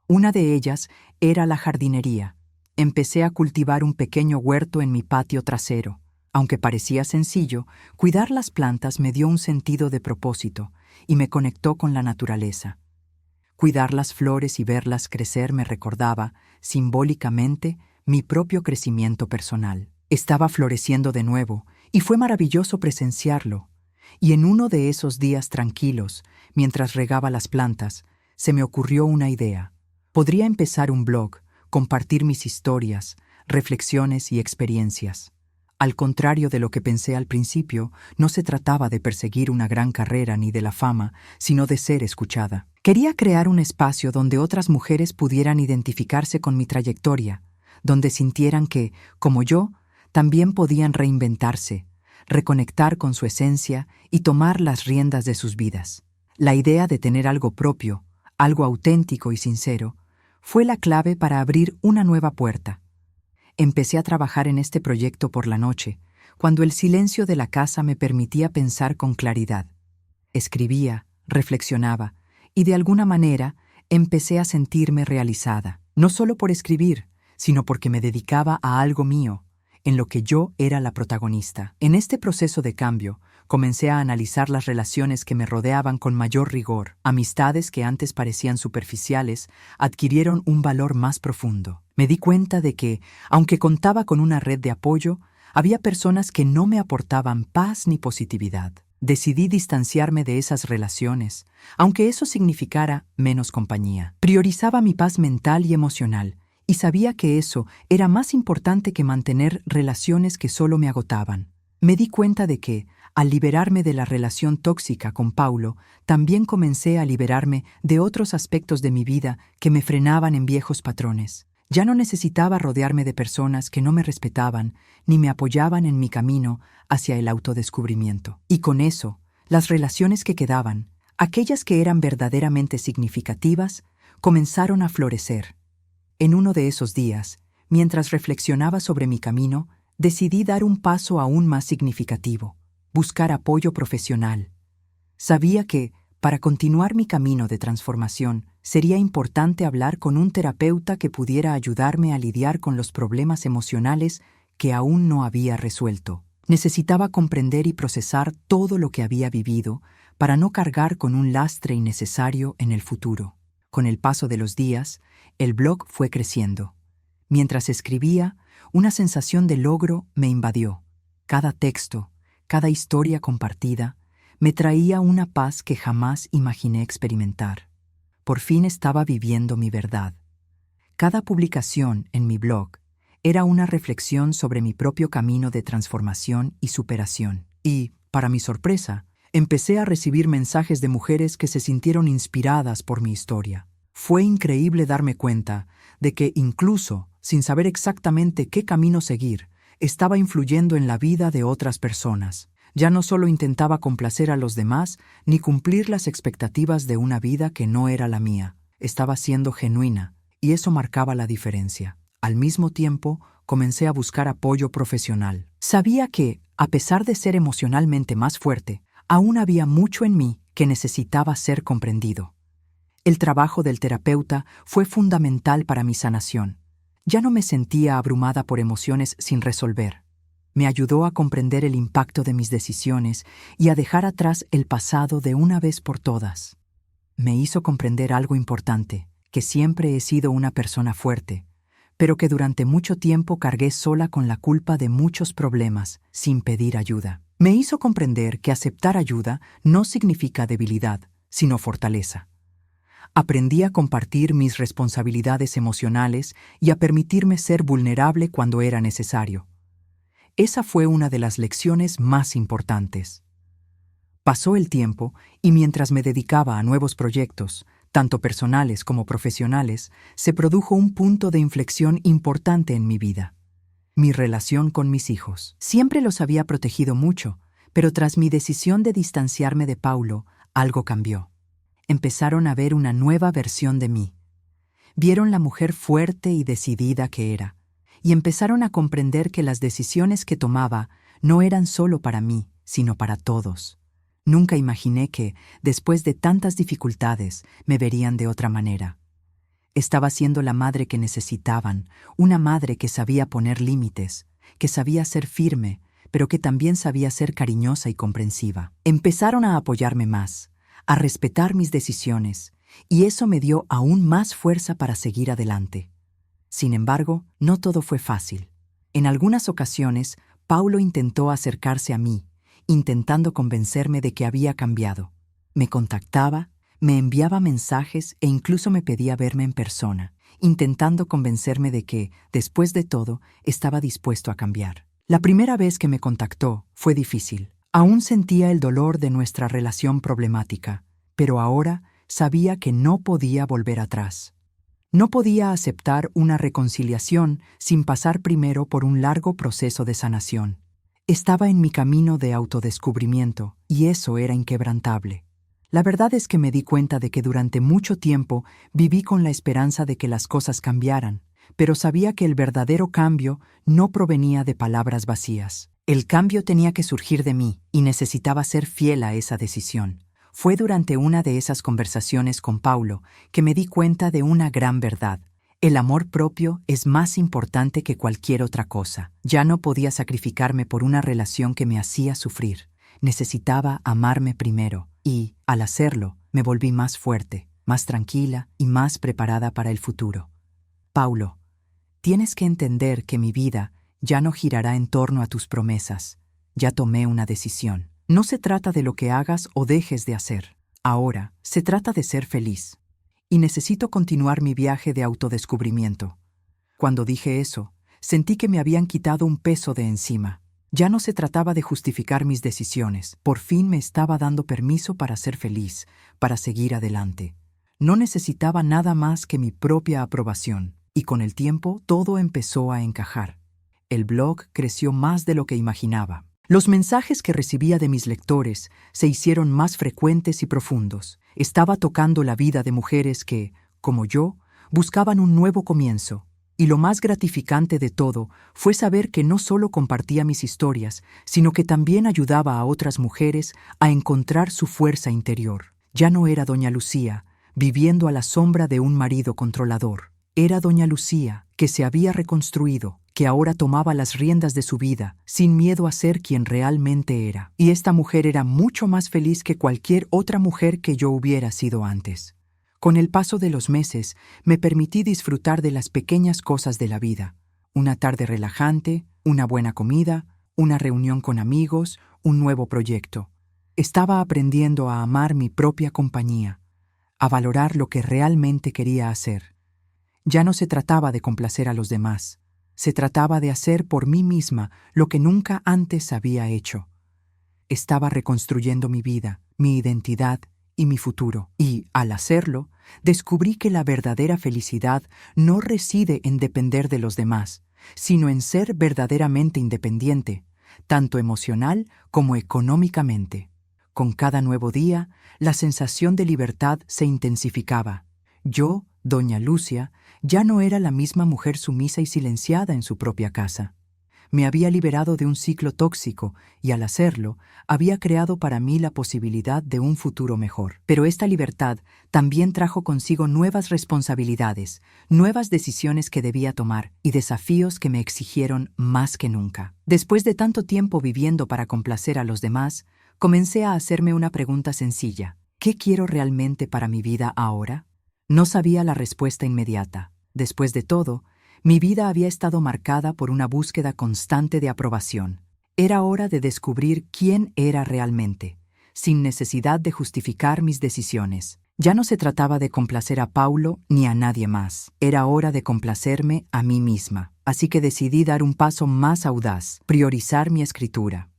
Una de ellas era la jardinería. Empecé a cultivar un pequeño huerto en mi patio trasero. Aunque parecía sencillo, cuidar las plantas me dio un sentido de propósito y me conectó con la naturaleza. Cuidar las flores y verlas crecer me recordaba, simbólicamente, mi propio crecimiento personal. Estaba floreciendo de nuevo y fue maravilloso presenciarlo. Y en uno de esos días tranquilos, mientras regaba las plantas, se me ocurrió una idea. Podría empezar un blog, compartir mis historias, reflexiones y experiencias. Al contrario de lo que pensé al principio, no se trataba de perseguir una gran carrera ni de la fama, sino de ser escuchada. Quería crear un espacio donde otras mujeres pudieran identificarse con mi trayectoria, donde sintieran que, como yo, también podían reinventarse, reconectar con su esencia y tomar las riendas de sus vidas. La idea de tener algo propio, algo auténtico y sincero, fue la clave para abrir una nueva puerta. Empecé a trabajar en este proyecto por la noche, cuando el silencio de la casa me permitía pensar con claridad. Escribía, reflexionaba, y de alguna manera empecé a sentirme realizada, no solo por escribir, sino porque me dedicaba a algo mío, en lo que yo era la protagonista. En este proceso de cambio, comencé a analizar las relaciones que me rodeaban con mayor rigor. Amistades que antes parecían superficiales adquirieron un valor más profundo. Me di cuenta de que, aunque contaba con una red de apoyo, había personas que no me aportaban paz ni positividad. Decidí distanciarme de esas relaciones, aunque eso significara menos compañía. Priorizaba mi paz mental y emocional, y sabía que eso era más importante que mantener relaciones que solo me agotaban. Me di cuenta de que, al liberarme de la relación tóxica con Paulo, también comencé a liberarme de otros aspectos de mi vida que me frenaban en viejos patrones. Ya no necesitaba rodearme de personas que no me respetaban ni me apoyaban en mi camino hacia el autodescubrimiento. Y con eso, las relaciones que quedaban, aquellas que eran verdaderamente significativas, comenzaron a florecer. En uno de esos días, mientras reflexionaba sobre mi camino, decidí dar un paso aún más significativo, buscar apoyo profesional. Sabía que, para continuar mi camino de transformación, sería importante hablar con un terapeuta que pudiera ayudarme a lidiar con los problemas emocionales que aún no había resuelto. Necesitaba comprender y procesar todo lo que había vivido para no cargar con un lastre innecesario en el futuro. Con el paso de los días, el blog fue creciendo. Mientras escribía, una sensación de logro me invadió. Cada texto, cada historia compartida, me traía una paz que jamás imaginé experimentar. Por fin estaba viviendo mi verdad. Cada publicación en mi blog era una reflexión sobre mi propio camino de transformación y superación. Y, para mi sorpresa, empecé a recibir mensajes de mujeres que se sintieron inspiradas por mi historia. Fue increíble darme cuenta de que, incluso sin saber exactamente qué camino seguir, estaba influyendo en la vida de otras personas. Ya no solo intentaba complacer a los demás ni cumplir las expectativas de una vida que no era la mía. Estaba siendo genuina, y eso marcaba la diferencia. Al mismo tiempo, comencé a buscar apoyo profesional. Sabía que, a pesar de ser emocionalmente más fuerte, aún había mucho en mí que necesitaba ser comprendido. El trabajo del terapeuta fue fundamental para mi sanación. Ya no me sentía abrumada por emociones sin resolver. Me ayudó a comprender el impacto de mis decisiones y a dejar atrás el pasado de una vez por todas. Me hizo comprender algo importante, que siempre he sido una persona fuerte, pero que durante mucho tiempo cargué sola con la culpa de muchos problemas, sin pedir ayuda. Me hizo comprender que aceptar ayuda no significa debilidad, sino fortaleza. Aprendí a compartir mis responsabilidades emocionales y a permitirme ser vulnerable cuando era necesario. Esa fue una de las lecciones más importantes. Pasó el tiempo y mientras me dedicaba a nuevos proyectos, tanto personales como profesionales, se produjo un punto de inflexión importante en mi vida. Mi relación con mis hijos. Siempre los había protegido mucho, pero tras mi decisión de distanciarme de Paulo, algo cambió. Empezaron a ver una nueva versión de mí. Vieron la mujer fuerte y decidida que era, y empezaron a comprender que las decisiones que tomaba no eran solo para mí, sino para todos. Nunca imaginé que, después de tantas dificultades, me verían de otra manera. Estaba siendo la madre que necesitaban, una madre que sabía poner límites, que sabía ser firme, pero que también sabía ser cariñosa y comprensiva. Empezaron a apoyarme más, a respetar mis decisiones, y eso me dio aún más fuerza para seguir adelante. Sin embargo, no todo fue fácil. En algunas ocasiones, Paulo intentó acercarse a mí, intentando convencerme de que había cambiado. Me contactaba, me enviaba mensajes e incluso me pedía verme en persona, intentando convencerme de que, después de todo, estaba dispuesto a cambiar. La primera vez que me contactó fue difícil. Aún sentía el dolor de nuestra relación problemática, pero ahora sabía que no podía volver atrás. No podía aceptar una reconciliación sin pasar primero por un largo proceso de sanación. Estaba en mi camino de autodescubrimiento, y eso era inquebrantable. La verdad es que me di cuenta de que durante mucho tiempo viví con la esperanza de que las cosas cambiaran, pero sabía que el verdadero cambio no provenía de palabras vacías. El cambio tenía que surgir de mí y necesitaba ser fiel a esa decisión. Fue durante una de esas conversaciones con Paulo que me di cuenta de una gran verdad. El amor propio es más importante que cualquier otra cosa. Ya no podía sacrificarme por una relación que me hacía sufrir. Necesitaba amarme primero y, al hacerlo, me volví más fuerte, más tranquila y más preparada para el futuro. Paulo, tienes que entender que mi vida ya no girará en torno a tus promesas. Ya tomé una decisión. No se trata de lo que hagas o dejes de hacer. Ahora se trata de ser feliz. Y necesito continuar mi viaje de autodescubrimiento. Cuando dije eso, sentí que me habían quitado un peso de encima. Ya no se trataba de justificar mis decisiones. Por fin me estaba dando permiso para ser feliz, para seguir adelante. No necesitaba nada más que mi propia aprobación. Y con el tiempo todo empezó a encajar. El blog creció más de lo que imaginaba. Los mensajes que recibía de mis lectores se hicieron más frecuentes y profundos. Estaba tocando la vida de mujeres que, como yo, buscaban un nuevo comienzo. Y lo más gratificante de todo fue saber que no solo compartía mis historias, sino que también ayudaba a otras mujeres a encontrar su fuerza interior. Ya no era doña Lucía, viviendo a la sombra de un marido controlador. Era doña Lucía, que se había reconstruido, que ahora tomaba las riendas de su vida, sin miedo a ser quien realmente era. Y esta mujer era mucho más feliz que cualquier otra mujer que yo hubiera sido antes. Con el paso de los meses, me permití disfrutar de las pequeñas cosas de la vida. Una tarde relajante, una buena comida, una reunión con amigos, un nuevo proyecto. Estaba aprendiendo a amar mi propia compañía, a valorar lo que realmente quería hacer. Ya no se trataba de complacer a los demás. Se trataba de hacer por mí misma lo que nunca antes había hecho. Estaba reconstruyendo mi vida, mi identidad y mi futuro. Y, al hacerlo, descubrí que la verdadera felicidad no reside en depender de los demás, sino en ser verdaderamente independiente, tanto emocional como económicamente. Con cada nuevo día, la sensación de libertad se intensificaba. Yo, doña Lucia, ya no era la misma mujer sumisa y silenciada en su propia casa. Me había liberado de un ciclo tóxico y, al hacerlo, había creado para mí la posibilidad de un futuro mejor. Pero esta libertad también trajo consigo nuevas responsabilidades, nuevas decisiones que debía tomar y desafíos que me exigieron más que nunca. Después de tanto tiempo viviendo para complacer a los demás, comencé a hacerme una pregunta sencilla. ¿Qué quiero realmente para mi vida ahora? No sabía la respuesta inmediata. Después de todo, mi vida había estado marcada por una búsqueda constante de aprobación. Era hora de descubrir quién era realmente, sin necesidad de justificar mis decisiones. Ya no se trataba de complacer a Paulo ni a nadie más. Era hora de complacerme a mí misma. Así que decidí dar un paso más audaz, priorizar mi escritura.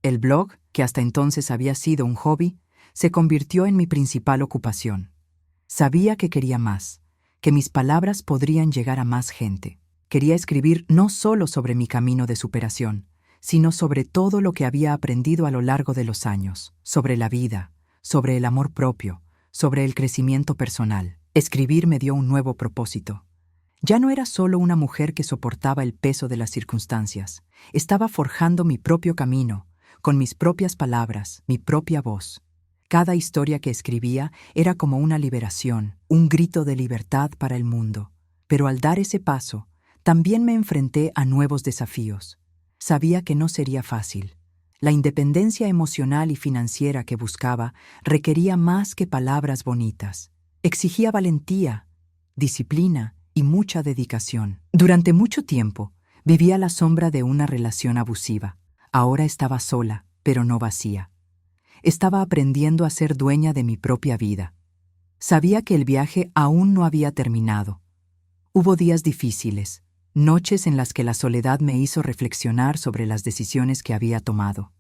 El blog, que hasta entonces había sido un hobby, se convirtió en mi principal ocupación. Sabía que quería más, que mis palabras podrían llegar a más gente. Quería escribir no solo sobre mi camino de superación, sino sobre todo lo que había aprendido a lo largo de los años, sobre la vida, sobre el amor propio, sobre el crecimiento personal. Escribir me dio un nuevo propósito. Ya no era solo una mujer que soportaba el peso de las circunstancias. Estaba forjando mi propio camino, con mis propias palabras, mi propia voz. Cada historia que escribía era como una liberación, un grito de libertad para el mundo. Pero al dar ese paso, también me enfrenté a nuevos desafíos. Sabía que no sería fácil. La independencia emocional y financiera que buscaba requería más que palabras bonitas. Exigía valentía, disciplina y mucha dedicación. Durante mucho tiempo, vivía a la sombra de una relación abusiva. Ahora estaba sola, pero no vacía. Estaba aprendiendo a ser dueña de mi propia vida. Sabía que el viaje aún no había terminado. Hubo días difíciles, noches en las que la soledad me hizo reflexionar sobre las decisiones que había tomado.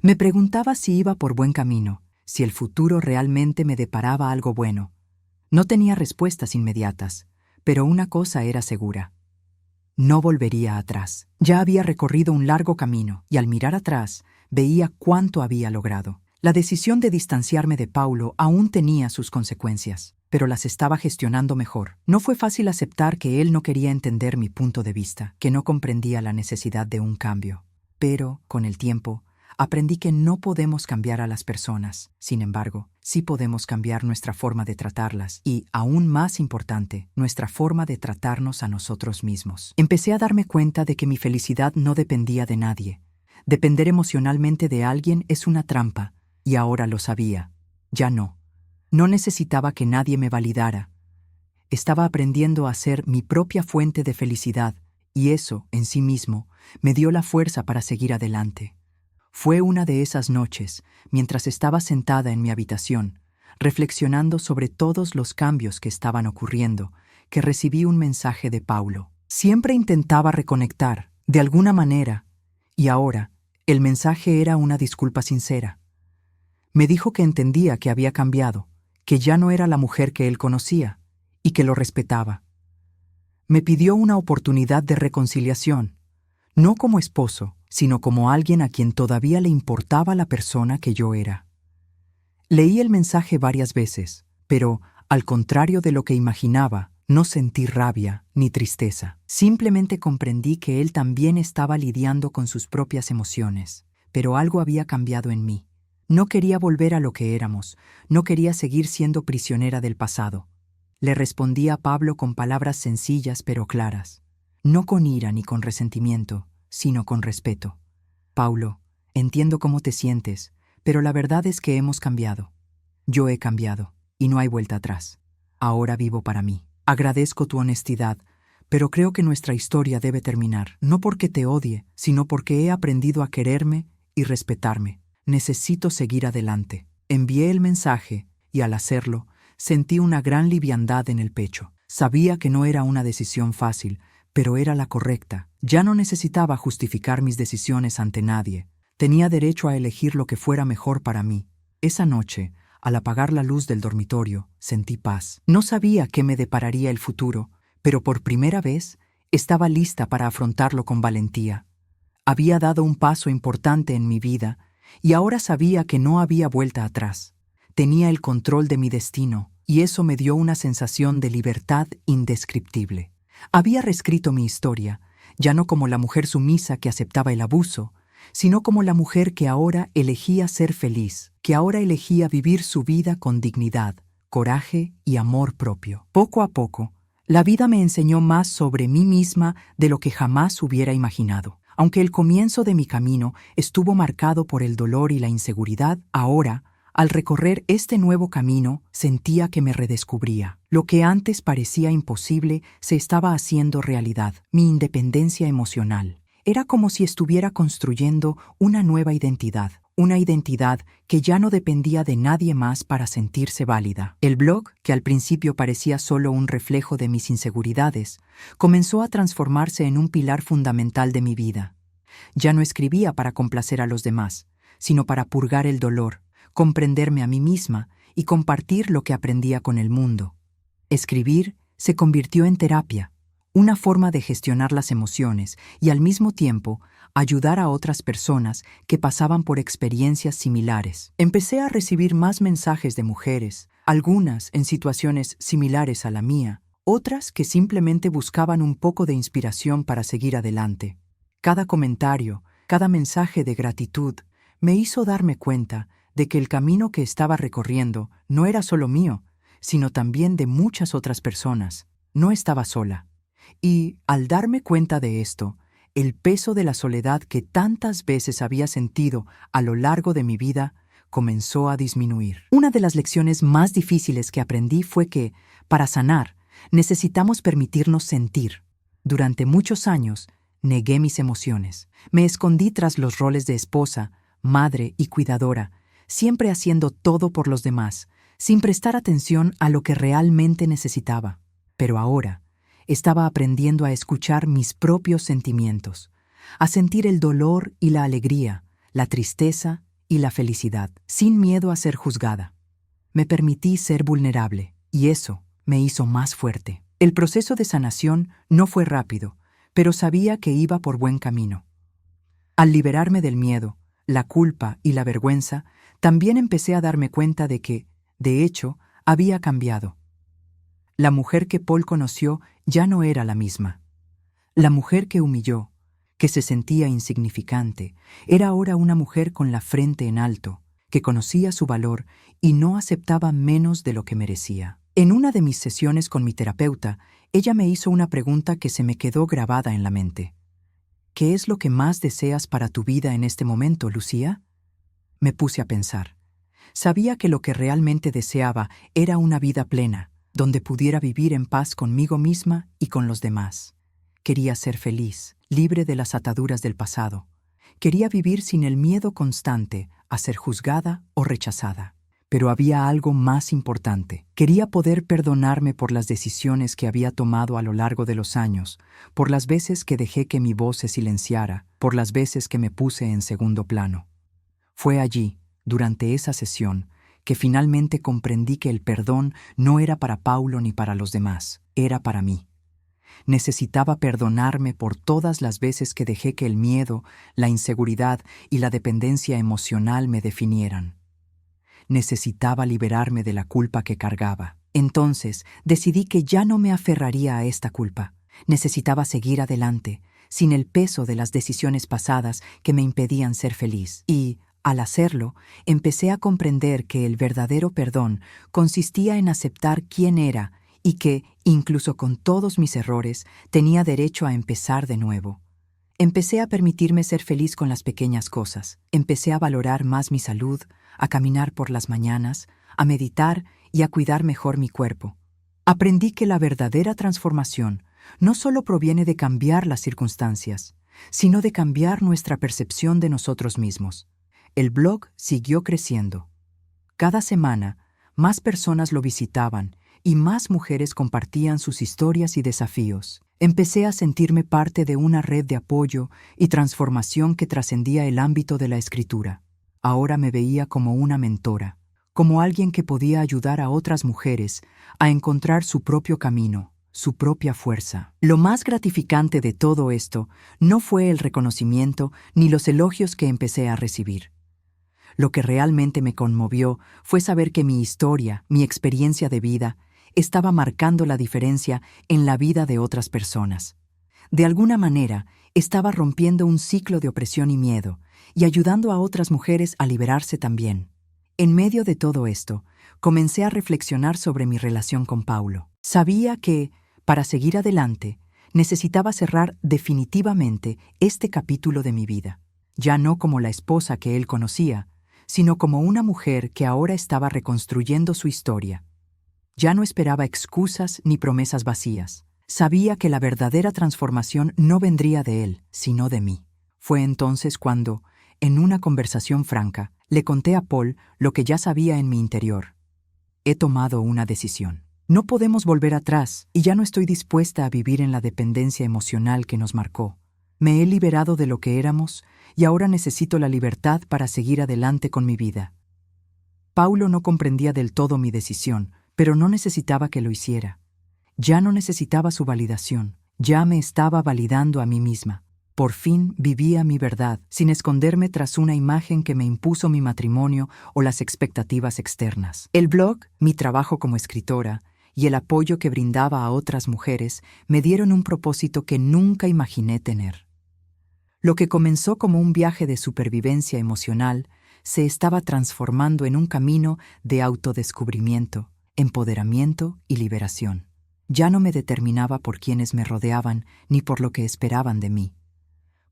Me preguntaba si iba por buen camino, si el futuro realmente me deparaba algo bueno. No tenía respuestas inmediatas, pero una cosa era segura. No volvería atrás. Ya había recorrido un largo camino y al mirar atrás veía cuánto había logrado. La decisión de distanciarme de Paulo aún tenía sus consecuencias, pero las estaba gestionando mejor. No fue fácil aceptar que él no quería entender mi punto de vista, que no comprendía la necesidad de un cambio. Pero, con el tiempo, aprendí que no podemos cambiar a las personas. Sin embargo, sí podemos cambiar nuestra forma de tratarlas y, aún más importante, nuestra forma de tratarnos a nosotros mismos. Empecé a darme cuenta de que mi felicidad no dependía de nadie. Depender emocionalmente de alguien es una trampa, y ahora lo sabía. Ya no. No necesitaba que nadie me validara. Estaba aprendiendo a ser mi propia fuente de felicidad, y eso, en sí mismo, me dio la fuerza para seguir adelante. Fue una de esas noches, mientras estaba sentada en mi habitación, reflexionando sobre todos los cambios que estaban ocurriendo, que recibí un mensaje de Paulo. Siempre intentaba reconectar, de alguna manera, y ahora, el mensaje era una disculpa sincera. Me dijo que entendía que había cambiado, que ya no era la mujer que él conocía, y que lo respetaba. Me pidió una oportunidad de reconciliación, no como esposo, sino como alguien a quien todavía le importaba la persona que yo era. Leí el mensaje varias veces, pero, al contrario de lo que imaginaba, no sentí rabia ni tristeza. Simplemente comprendí que él también estaba lidiando con sus propias emociones, pero algo había cambiado en mí. No quería volver a lo que éramos, no quería seguir siendo prisionera del pasado. Le respondí a Pablo con palabras sencillas pero claras, no con ira ni con resentimiento, sino con respeto. Paulo, entiendo cómo te sientes, pero la verdad es que hemos cambiado. Yo he cambiado, y no hay vuelta atrás. Ahora vivo para mí. Agradezco tu honestidad, pero creo que nuestra historia debe terminar, no porque te odie, sino porque he aprendido a quererme y respetarme. Necesito seguir adelante. Envié el mensaje, y al hacerlo, sentí una gran liviandad en el pecho. Sabía que no era una decisión fácil, pero era la correcta. Ya no necesitaba justificar mis decisiones ante nadie. Tenía derecho a elegir lo que fuera mejor para mí. Esa noche, al apagar la luz del dormitorio, sentí paz. No sabía qué me depararía el futuro, pero por primera vez estaba lista para afrontarlo con valentía. Había dado un paso importante en mi vida, y ahora sabía que no había vuelta atrás. Tenía el control de mi destino, y eso me dio una sensación de libertad indescriptible. Había reescrito mi historia, ya no como la mujer sumisa que aceptaba el abuso, sino como la mujer que ahora elegía ser feliz, que ahora elegía vivir su vida con dignidad, coraje y amor propio. Poco a poco, la vida me enseñó más sobre mí misma de lo que jamás hubiera imaginado. Aunque el comienzo de mi camino estuvo marcado por el dolor y la inseguridad, ahora, al recorrer este nuevo camino, sentía que me redescubría. Lo que antes parecía imposible se estaba haciendo realidad, mi independencia emocional. Era como si estuviera construyendo una nueva identidad, una identidad que ya no dependía de nadie más para sentirse válida. El blog, que al principio parecía solo un reflejo de mis inseguridades, comenzó a transformarse en un pilar fundamental de mi vida. Ya no escribía para complacer a los demás, sino para purgar el dolor, comprenderme a mí misma y compartir lo que aprendía con el mundo. Escribir se convirtió en terapia, una forma de gestionar las emociones y al mismo tiempo ayudar a otras personas que pasaban por experiencias similares. Empecé a recibir más mensajes de mujeres, algunas en situaciones similares a la mía, otras que simplemente buscaban un poco de inspiración para seguir adelante. Cada comentario, cada mensaje de gratitud me hizo darme cuenta de que el camino que estaba recorriendo no era solo mío, sino también de muchas otras personas. No estaba sola. Y, al darme cuenta de esto, el peso de la soledad que tantas veces había sentido a lo largo de mi vida comenzó a disminuir. Una de las lecciones más difíciles que aprendí fue que, para sanar, necesitamos permitirnos sentir. Durante muchos años, negué mis emociones. Me escondí tras los roles de esposa, madre y cuidadora, siempre haciendo todo por los demás, sin prestar atención a lo que realmente necesitaba. Pero ahora, estaba aprendiendo a escuchar mis propios sentimientos, a sentir el dolor y la alegría, la tristeza y la felicidad, sin miedo a ser juzgada. Me permití ser vulnerable, y eso me hizo más fuerte. El proceso de sanación no fue rápido, pero sabía que iba por buen camino. Al liberarme del miedo, la culpa y la vergüenza, también empecé a darme cuenta de que, de hecho, había cambiado. La mujer que Paul conoció ya no era la misma. La mujer que humilló, que se sentía insignificante, era ahora una mujer con la frente en alto, que conocía su valor y no aceptaba menos de lo que merecía. En una de mis sesiones con mi terapeuta, ella me hizo una pregunta que se me quedó grabada en la mente. ¿Qué es lo que más deseas para tu vida en este momento, Lucía? Me puse a pensar. Sabía que lo que realmente deseaba era una vida plena, donde pudiera vivir en paz conmigo misma y con los demás. Quería ser feliz, libre de las ataduras del pasado. Quería vivir sin el miedo constante a ser juzgada o rechazada. Pero había algo más importante. Quería poder perdonarme por las decisiones que había tomado a lo largo de los años, por las veces que dejé que mi voz se silenciara, por las veces que me puse en segundo plano. Fue allí, durante esa sesión, que finalmente comprendí que el perdón no era para Paulo ni para los demás, era para mí. Necesitaba perdonarme por todas las veces que dejé que el miedo, la inseguridad y la dependencia emocional me definieran. Necesitaba liberarme de la culpa que cargaba. Entonces decidí que ya no me aferraría a esta culpa. Necesitaba seguir adelante, sin el peso de las decisiones pasadas que me impedían ser feliz. Y, al hacerlo, empecé a comprender que el verdadero perdón consistía en aceptar quién era y que, incluso con todos mis errores, tenía derecho a empezar de nuevo. Empecé a permitirme ser feliz con las pequeñas cosas. Empecé a valorar más mi salud, a caminar por las mañanas, a meditar y a cuidar mejor mi cuerpo. Aprendí que la verdadera transformación no solo proviene de cambiar las circunstancias, sino de cambiar nuestra percepción de nosotros mismos. El blog siguió creciendo. Cada semana, más personas lo visitaban y más mujeres compartían sus historias y desafíos. Empecé a sentirme parte de una red de apoyo y transformación que trascendía el ámbito de la escritura. Ahora me veía como una mentora, como alguien que podía ayudar a otras mujeres a encontrar su propio camino, su propia fuerza. Lo más gratificante de todo esto no fue el reconocimiento ni los elogios que empecé a recibir. Lo que realmente me conmovió fue saber que mi historia, mi experiencia de vida, estaba marcando la diferencia en la vida de otras personas. De alguna manera, estaba rompiendo un ciclo de opresión y miedo, y ayudando a otras mujeres a liberarse también. En medio de todo esto, comencé a reflexionar sobre mi relación con Paulo. Sabía que, para seguir adelante, necesitaba cerrar definitivamente este capítulo de mi vida, ya no como la esposa que él conocía, sino como una mujer que ahora estaba reconstruyendo su historia. Ya no esperaba excusas ni promesas vacías. Sabía que la verdadera transformación no vendría de él, sino de mí. Fue entonces cuando, en una conversación franca, le conté a Paul lo que ya sabía en mi interior. He tomado una decisión. No podemos volver atrás y ya no estoy dispuesta a vivir en la dependencia emocional que nos marcó. Me he liberado de lo que éramos y ahora necesito la libertad para seguir adelante con mi vida. Paulo no comprendía del todo mi decisión, pero no necesitaba que lo hiciera. Ya no necesitaba su validación, ya me estaba validando a mí misma. Por fin vivía mi verdad, sin esconderme tras una imagen que me impuso mi matrimonio o las expectativas externas. El blog, mi trabajo como escritora, y el apoyo que brindaba a otras mujeres me dieron un propósito que nunca imaginé tener. Lo que comenzó como un viaje de supervivencia emocional se estaba transformando en un camino de autodescubrimiento, empoderamiento y liberación. Ya no me determinaba por quienes me rodeaban ni por lo que esperaban de mí.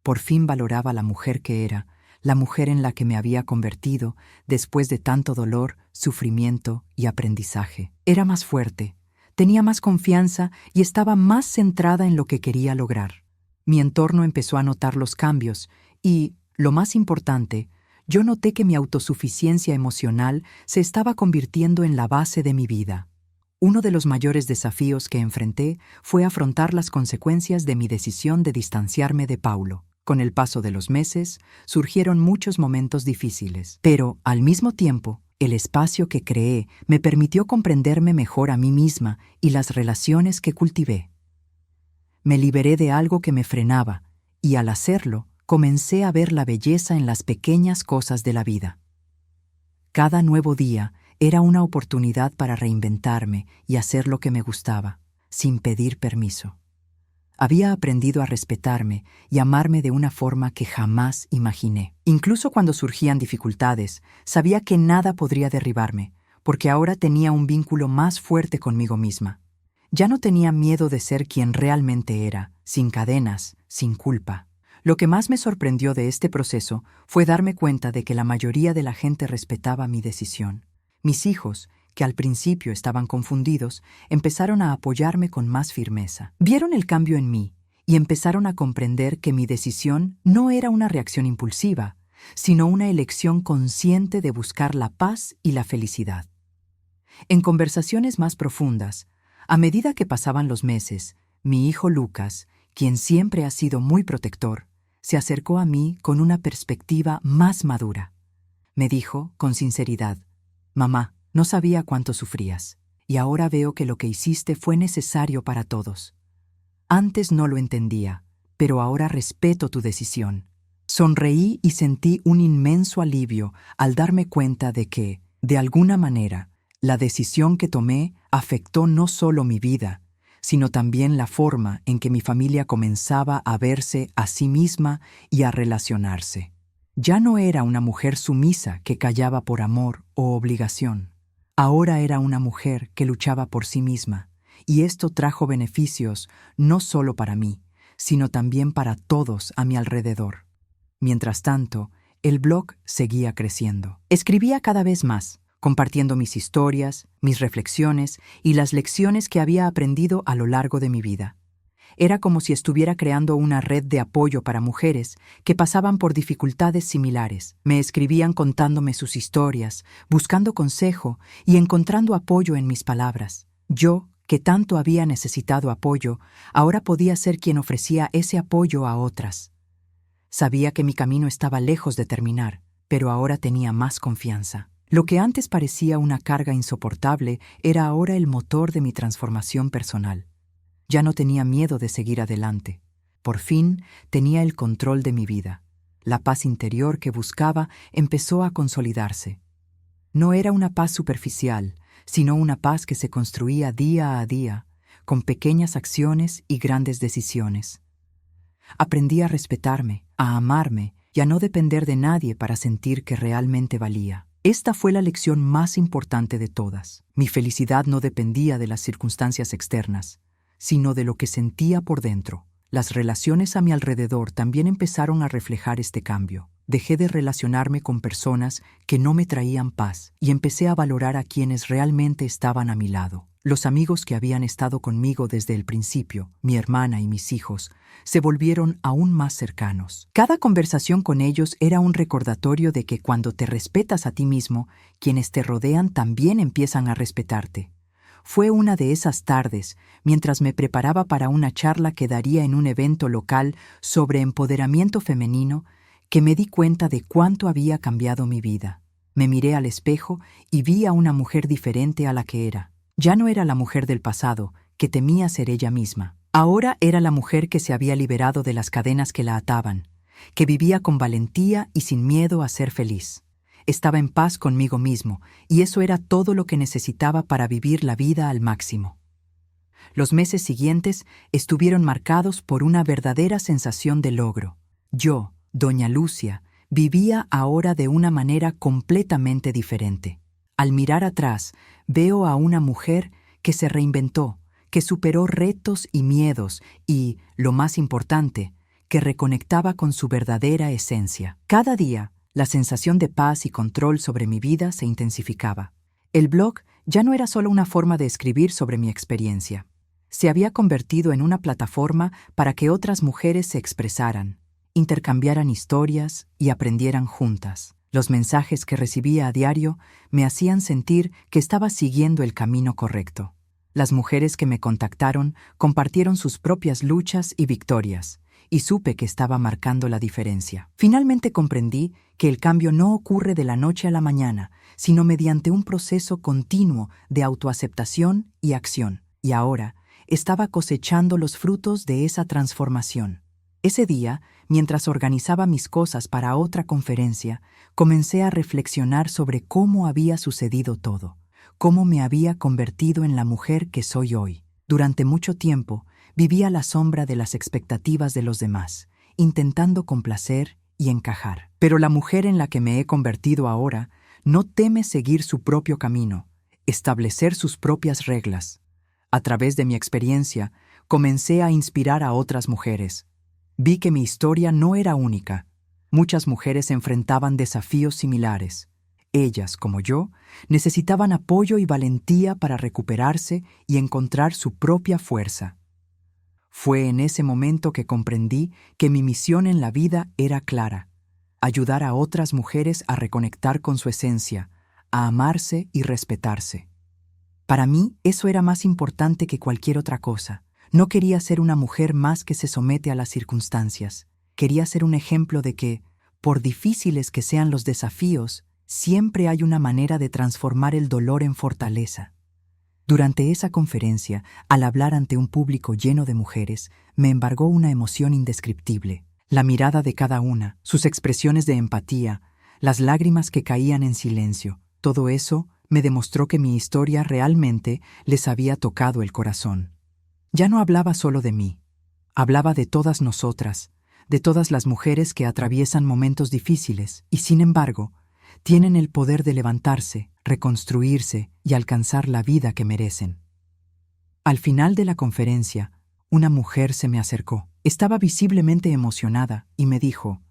Por fin valoraba la mujer que era, la mujer en la que me había convertido después de tanto dolor, sufrimiento y aprendizaje. Era más fuerte, tenía más confianza y estaba más centrada en lo que quería lograr. Mi entorno empezó a notar los cambios y, lo más importante, yo noté que mi autosuficiencia emocional se estaba convirtiendo en la base de mi vida. Uno de los mayores desafíos que enfrenté fue afrontar las consecuencias de mi decisión de distanciarme de Paulo. Con el paso de los meses, surgieron muchos momentos difíciles, pero, al mismo tiempo, el espacio que creé me permitió comprenderme mejor a mí misma y las relaciones que cultivé. Me liberé de algo que me frenaba, y al hacerlo, comencé a ver la belleza en las pequeñas cosas de la vida. Cada nuevo día era una oportunidad para reinventarme y hacer lo que me gustaba, sin pedir permiso. Había aprendido a respetarme y amarme de una forma que jamás imaginé. Incluso cuando surgían dificultades, sabía que nada podría derribarme, porque ahora tenía un vínculo más fuerte conmigo misma. Ya no tenía miedo de ser quien realmente era, sin cadenas, sin culpa. Lo que más me sorprendió de este proceso fue darme cuenta de que la mayoría de la gente respetaba mi decisión. Mis hijos, que al principio estaban confundidos, empezaron a apoyarme con más firmeza. Vieron el cambio en mí y empezaron a comprender que mi decisión no era una reacción impulsiva, sino una elección consciente de buscar la paz y la felicidad. En conversaciones más profundas, a medida que pasaban los meses, mi hijo Lucas, quien siempre ha sido muy protector, se acercó a mí con una perspectiva más madura. Me dijo, con sinceridad: «Mamá, no sabía cuánto sufrías, y ahora veo que lo que hiciste fue necesario para todos. Antes no lo entendía, pero ahora respeto tu decisión». Sonreí y sentí un inmenso alivio al darme cuenta de que, de alguna manera, la decisión que tomé afectó no solo mi vida, sino también la forma en que mi familia comenzaba a verse a sí misma y a relacionarse. Ya no era una mujer sumisa que callaba por amor o obligación. Ahora era una mujer que luchaba por sí misma, y esto trajo beneficios no solo para mí, sino también para todos a mi alrededor. Mientras tanto, el blog seguía creciendo. Escribía cada vez más, compartiendo mis historias, mis reflexiones y las lecciones que había aprendido a lo largo de mi vida. Era como si estuviera creando una red de apoyo para mujeres que pasaban por dificultades similares. Me escribían contándome sus historias, buscando consejo y encontrando apoyo en mis palabras. Yo, que tanto había necesitado apoyo, ahora podía ser quien ofrecía ese apoyo a otras. Sabía que mi camino estaba lejos de terminar, pero ahora tenía más confianza. Lo que antes parecía una carga insoportable era ahora el motor de mi transformación personal. Ya no tenía miedo de seguir adelante. Por fin tenía el control de mi vida. La paz interior que buscaba empezó a consolidarse. No era una paz superficial, sino una paz que se construía día a día, con pequeñas acciones y grandes decisiones. Aprendí a respetarme, a amarme y a no depender de nadie para sentir que realmente valía. Esta fue la lección más importante de todas. Mi felicidad no dependía de las circunstancias externas, sino de lo que sentía por dentro. Las relaciones a mi alrededor también empezaron a reflejar este cambio. Dejé de relacionarme con personas que no me traían paz y empecé a valorar a quienes realmente estaban a mi lado. Los amigos que habían estado conmigo desde el principio, mi hermana y mis hijos, se volvieron aún más cercanos. Cada conversación con ellos era un recordatorio de que cuando te respetas a ti mismo, quienes te rodean también empiezan a respetarte. Fue una de esas tardes, mientras me preparaba para una charla que daría en un evento local sobre empoderamiento femenino, que me di cuenta de cuánto había cambiado mi vida. Me miré al espejo y vi a una mujer diferente a la que era. Ya no era la mujer del pasado, que temía ser ella misma. Ahora era la mujer que se había liberado de las cadenas que la ataban, que vivía con valentía y sin miedo a ser feliz. Estaba en paz conmigo mismo, y eso era todo lo que necesitaba para vivir la vida al máximo. Los meses siguientes estuvieron marcados por una verdadera sensación de logro. Yo, doña Lucia, vivía ahora de una manera completamente diferente. Al mirar atrás, veo a una mujer que se reinventó, que superó retos y miedos y, lo más importante, que reconectaba con su verdadera esencia. Cada día, la sensación de paz y control sobre mi vida se intensificaba. El blog ya no era solo una forma de escribir sobre mi experiencia. Se había convertido en una plataforma para que otras mujeres se expresaran, intercambiaran historias y aprendieran juntas. Los mensajes que recibía a diario me hacían sentir que estaba siguiendo el camino correcto. Las mujeres que me contactaron compartieron sus propias luchas y victorias, y supe que estaba marcando la diferencia. Finalmente comprendí que el cambio no ocurre de la noche a la mañana, sino mediante un proceso continuo de autoaceptación y acción. Y ahora estaba cosechando los frutos de esa transformación. Ese día, mientras organizaba mis cosas para otra conferencia, comencé a reflexionar sobre cómo había sucedido todo, cómo me había convertido en la mujer que soy hoy. Durante mucho tiempo, viví a la sombra de las expectativas de los demás, intentando complacer y encajar. Pero la mujer en la que me he convertido ahora no teme seguir su propio camino, establecer sus propias reglas. A través de mi experiencia, comencé a inspirar a otras mujeres. Vi que mi historia no era única. Muchas mujeres enfrentaban desafíos similares. Ellas, como yo, necesitaban apoyo y valentía para recuperarse y encontrar su propia fuerza. Fue en ese momento que comprendí que mi misión en la vida era clara: ayudar a otras mujeres a reconectar con su esencia, a amarse y respetarse. Para mí, eso era más importante que cualquier otra cosa. No quería ser una mujer más que se somete a las circunstancias. Quería ser un ejemplo de que, por difíciles que sean los desafíos, siempre hay una manera de transformar el dolor en fortaleza. Durante esa conferencia, al hablar ante un público lleno de mujeres, me embargó una emoción indescriptible. La mirada de cada una, sus expresiones de empatía, las lágrimas que caían en silencio, todo eso me demostró que mi historia realmente les había tocado el corazón. Ya no hablaba solo de mí, hablaba de todas nosotras, de todas las mujeres que atraviesan momentos difíciles y, sin embargo, tienen el poder de levantarse, reconstruirse y alcanzar la vida que merecen. Al final de la conferencia, una mujer se me acercó. Estaba visiblemente emocionada y me dijo: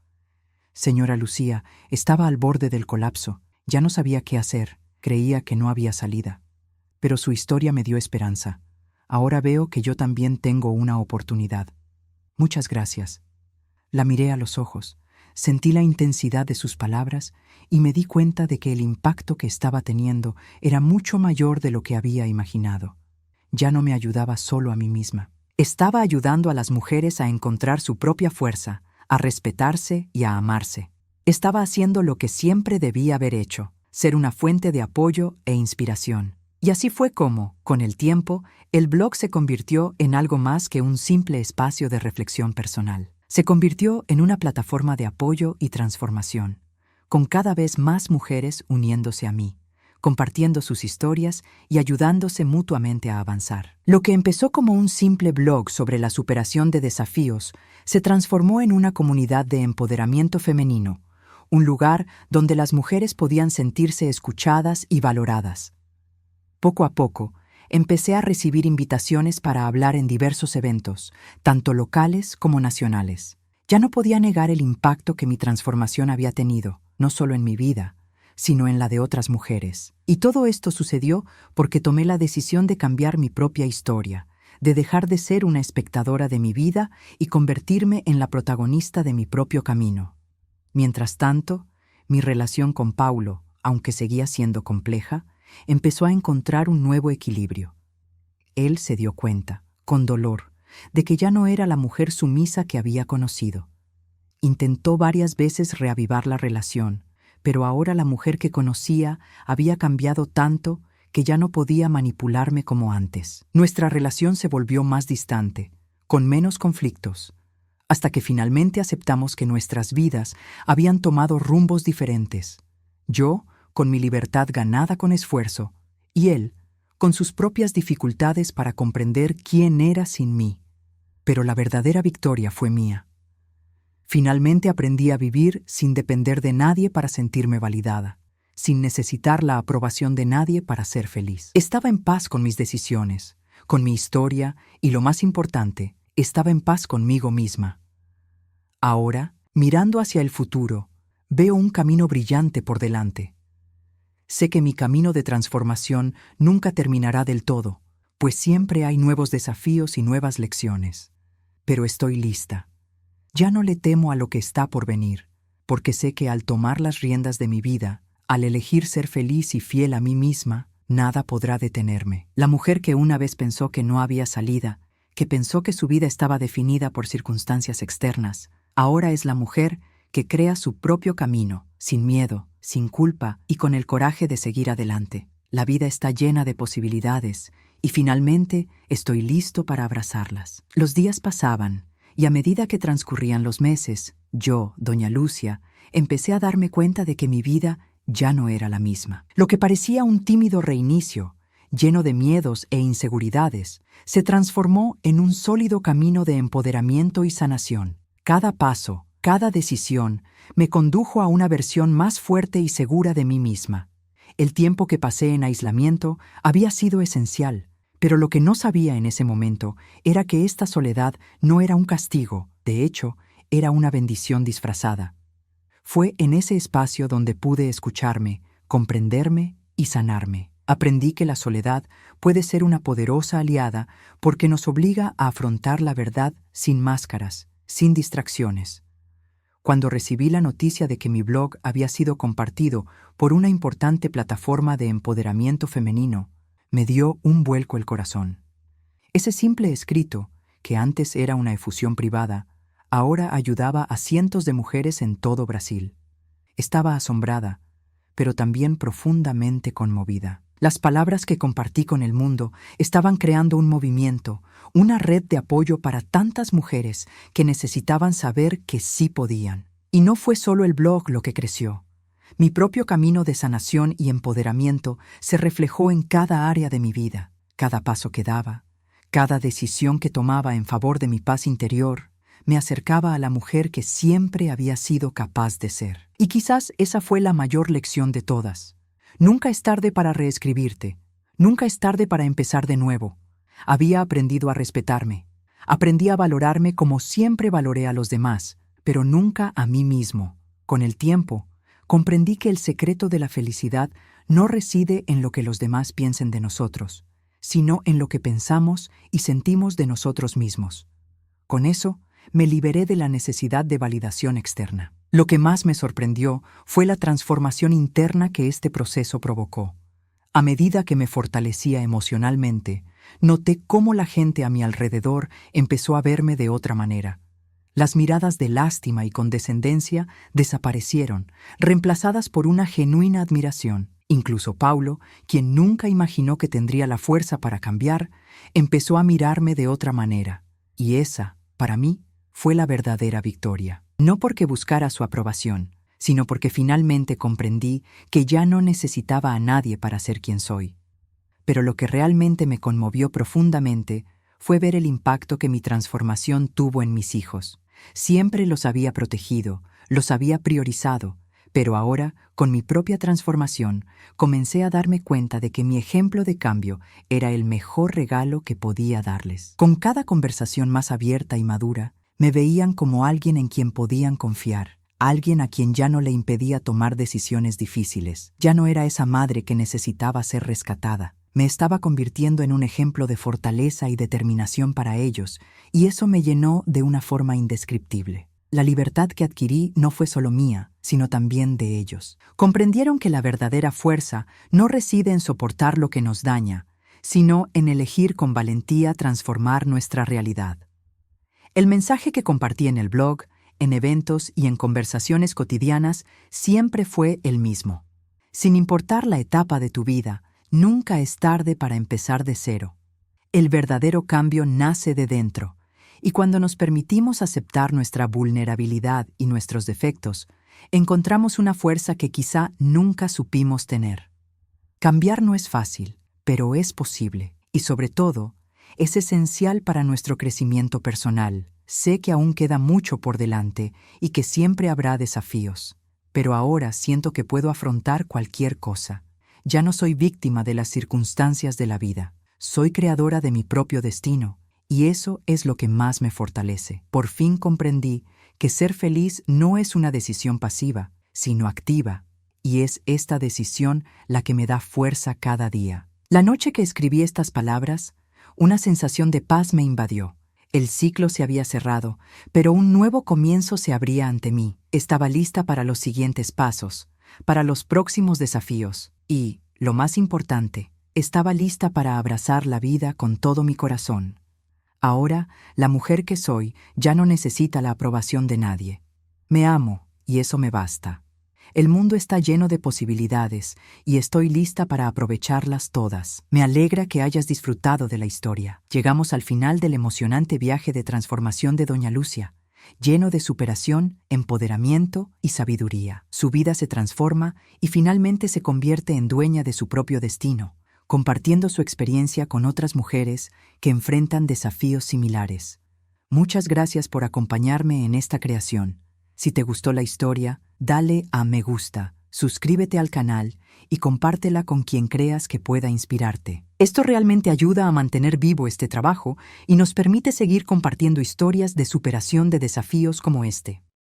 «Señora Lucía, estaba al borde del colapso, ya no sabía qué hacer, creía que no había salida. Pero su historia me dio esperanza. Ahora veo que yo también tengo una oportunidad. Muchas gracias». La miré a los ojos, sentí la intensidad de sus palabras y me di cuenta de que el impacto que estaba teniendo era mucho mayor de lo que había imaginado. Ya no me ayudaba solo a mí misma. Estaba ayudando a las mujeres a encontrar su propia fuerza, a respetarse y a amarse. Estaba haciendo lo que siempre debía haber hecho: ser una fuente de apoyo e inspiración. Y así fue como, con el tiempo, el blog se convirtió en algo más que un simple espacio de reflexión personal. Se convirtió en una plataforma de apoyo y transformación, con cada vez más mujeres uniéndose a mí, compartiendo sus historias y ayudándose mutuamente a avanzar. Lo que empezó como un simple blog sobre la superación de desafíos se transformó en una comunidad de empoderamiento femenino, un lugar donde las mujeres podían sentirse escuchadas y valoradas. Poco a poco, empecé a recibir invitaciones para hablar en diversos eventos, tanto locales como nacionales. Ya no podía negar el impacto que mi transformación había tenido, no solo en mi vida, sino en la de otras mujeres. Y todo esto sucedió porque tomé la decisión de cambiar mi propia historia, de dejar de ser una espectadora de mi vida y convertirme en la protagonista de mi propio camino. Mientras tanto, mi relación con Paulo, aunque seguía siendo compleja, empezó a encontrar un nuevo equilibrio. Él se dio cuenta, con dolor, de que ya no era la mujer sumisa que había conocido. Intentó varias veces reavivar la relación, pero ahora la mujer que conocía había cambiado tanto que ya no podía manipularme como antes. Nuestra relación se volvió más distante, con menos conflictos, hasta que finalmente aceptamos que nuestras vidas habían tomado rumbos diferentes. Yo, con mi libertad ganada con esfuerzo, y él, con sus propias dificultades para comprender quién era sin mí. Pero la verdadera victoria fue mía. Finalmente aprendí a vivir sin depender de nadie para sentirme validada, sin necesitar la aprobación de nadie para ser feliz. Estaba en paz con mis decisiones, con mi historia y, lo más importante, estaba en paz conmigo misma. Ahora, mirando hacia el futuro, veo un camino brillante por delante. Sé que mi camino de transformación nunca terminará del todo, pues siempre hay nuevos desafíos y nuevas lecciones. Pero estoy lista. Ya no le temo a lo que está por venir, porque sé que al tomar las riendas de mi vida, al elegir ser feliz y fiel a mí misma, nada podrá detenerme. La mujer que una vez pensó que no había salida, que pensó que su vida estaba definida por circunstancias externas, ahora es la mujer que crea su propio camino, sin miedo, sin culpa y con el coraje de seguir adelante. La vida está llena de posibilidades y finalmente estoy listo para abrazarlas. Los días pasaban Y a medida que transcurrían los meses, yo, doña Lucia, empecé a darme cuenta de que mi vida ya no era la misma. Lo que parecía un tímido reinicio, lleno de miedos e inseguridades, se transformó en un sólido camino de empoderamiento y sanación. Cada paso, cada decisión, me condujo a una versión más fuerte y segura de mí misma. El tiempo que pasé en aislamiento había sido esencial, pero lo que no sabía en ese momento era que esta soledad no era un castigo, de hecho, era una bendición disfrazada. Fue en ese espacio donde pude escucharme, comprenderme y sanarme. Aprendí que la soledad puede ser una poderosa aliada porque nos obliga a afrontar la verdad sin máscaras, sin distracciones. Cuando recibí la noticia de que mi blog había sido compartido por una importante plataforma de empoderamiento femenino, me dio un vuelco el corazón. Ese simple escrito, que antes era una efusión privada, ahora ayudaba a cientos de mujeres en todo Brasil. Estaba asombrada, pero también profundamente conmovida. Las palabras que compartí con el mundo estaban creando un movimiento, una red de apoyo para tantas mujeres que necesitaban saber que sí podían. Y no fue solo el blog lo que creció. Mi propio camino de sanación y empoderamiento se reflejó en cada área de mi vida, cada paso que daba, cada decisión que tomaba en favor de mi paz interior, me acercaba a la mujer que siempre había sido capaz de ser. Y quizás esa fue la mayor lección de todas. Nunca es tarde para reescribirte. Nunca es tarde para empezar de nuevo. Había aprendido a respetarme. Aprendí a valorarme como siempre valoré a los demás, pero nunca a mí mismo. Con el tiempo, comprendí que el secreto de la felicidad no reside en lo que los demás piensen de nosotros, sino en lo que pensamos y sentimos de nosotros mismos. Con eso, me liberé de la necesidad de validación externa. Lo que más me sorprendió fue la transformación interna que este proceso provocó. A medida que me fortalecía emocionalmente, noté cómo la gente a mi alrededor empezó a verme de otra manera. Las miradas de lástima y condescendencia desaparecieron, reemplazadas por una genuina admiración. Incluso Paulo, quien nunca imaginó que tendría la fuerza para cambiar, empezó a mirarme de otra manera. Y esa, para mí, fue la verdadera victoria. No porque buscara su aprobación, sino porque finalmente comprendí que ya no necesitaba a nadie para ser quien soy. Pero lo que realmente me conmovió profundamente fue ver el impacto que mi transformación tuvo en mis hijos. Siempre los había protegido, los había priorizado, pero ahora, con mi propia transformación, comencé a darme cuenta de que mi ejemplo de cambio era el mejor regalo que podía darles. Con cada conversación más abierta y madura, me veían como alguien en quien podían confiar, alguien a quien ya no le impedía tomar decisiones difíciles. Ya no era esa madre que necesitaba ser rescatada. Me estaba convirtiendo en un ejemplo de fortaleza y determinación para ellos, y eso me llenó de una forma indescriptible. La libertad que adquirí no fue solo mía, sino también de ellos. Comprendieron que la verdadera fuerza no reside en soportar lo que nos daña, sino en elegir con valentía transformar nuestra realidad. El mensaje que compartí en el blog, en eventos y en conversaciones cotidianas siempre fue el mismo. Sin importar la etapa de tu vida, nunca es tarde para empezar de cero. El verdadero cambio nace de dentro, y cuando nos permitimos aceptar nuestra vulnerabilidad y nuestros defectos, encontramos una fuerza que quizá nunca supimos tener. Cambiar no es fácil, pero es posible, y sobre todo, es esencial para nuestro crecimiento personal. Sé que aún queda mucho por delante y que siempre habrá desafíos, pero ahora siento que puedo afrontar cualquier cosa. Ya no soy víctima de las circunstancias de la vida. Soy creadora de mi propio destino, y eso es lo que más me fortalece. Por fin comprendí que ser feliz no es una decisión pasiva, sino activa, y es esta decisión la que me da fuerza cada día. La noche que escribí estas palabras, una sensación de paz me invadió. El ciclo se había cerrado, pero un nuevo comienzo se abría ante mí. Estaba lista para los siguientes pasos, para los próximos desafíos, y, lo más importante, estaba lista para abrazar la vida con todo mi corazón. Ahora, la mujer que soy ya no necesita la aprobación de nadie. Me amo, y eso me basta. El mundo está lleno de posibilidades y estoy lista para aprovecharlas todas. Me alegra que hayas disfrutado de la historia. Llegamos al final del emocionante viaje de transformación de Doña Lucia, lleno de superación, empoderamiento y sabiduría. Su vida se transforma y finalmente se convierte en dueña de su propio destino, compartiendo su experiencia con otras mujeres que enfrentan desafíos similares. Muchas gracias por acompañarme en esta creación. Si te gustó la historia, dale a me gusta, suscríbete al canal y compártela con quien creas que pueda inspirarte. Esto realmente ayuda a mantener vivo este trabajo y nos permite seguir compartiendo historias de superación de desafíos como este.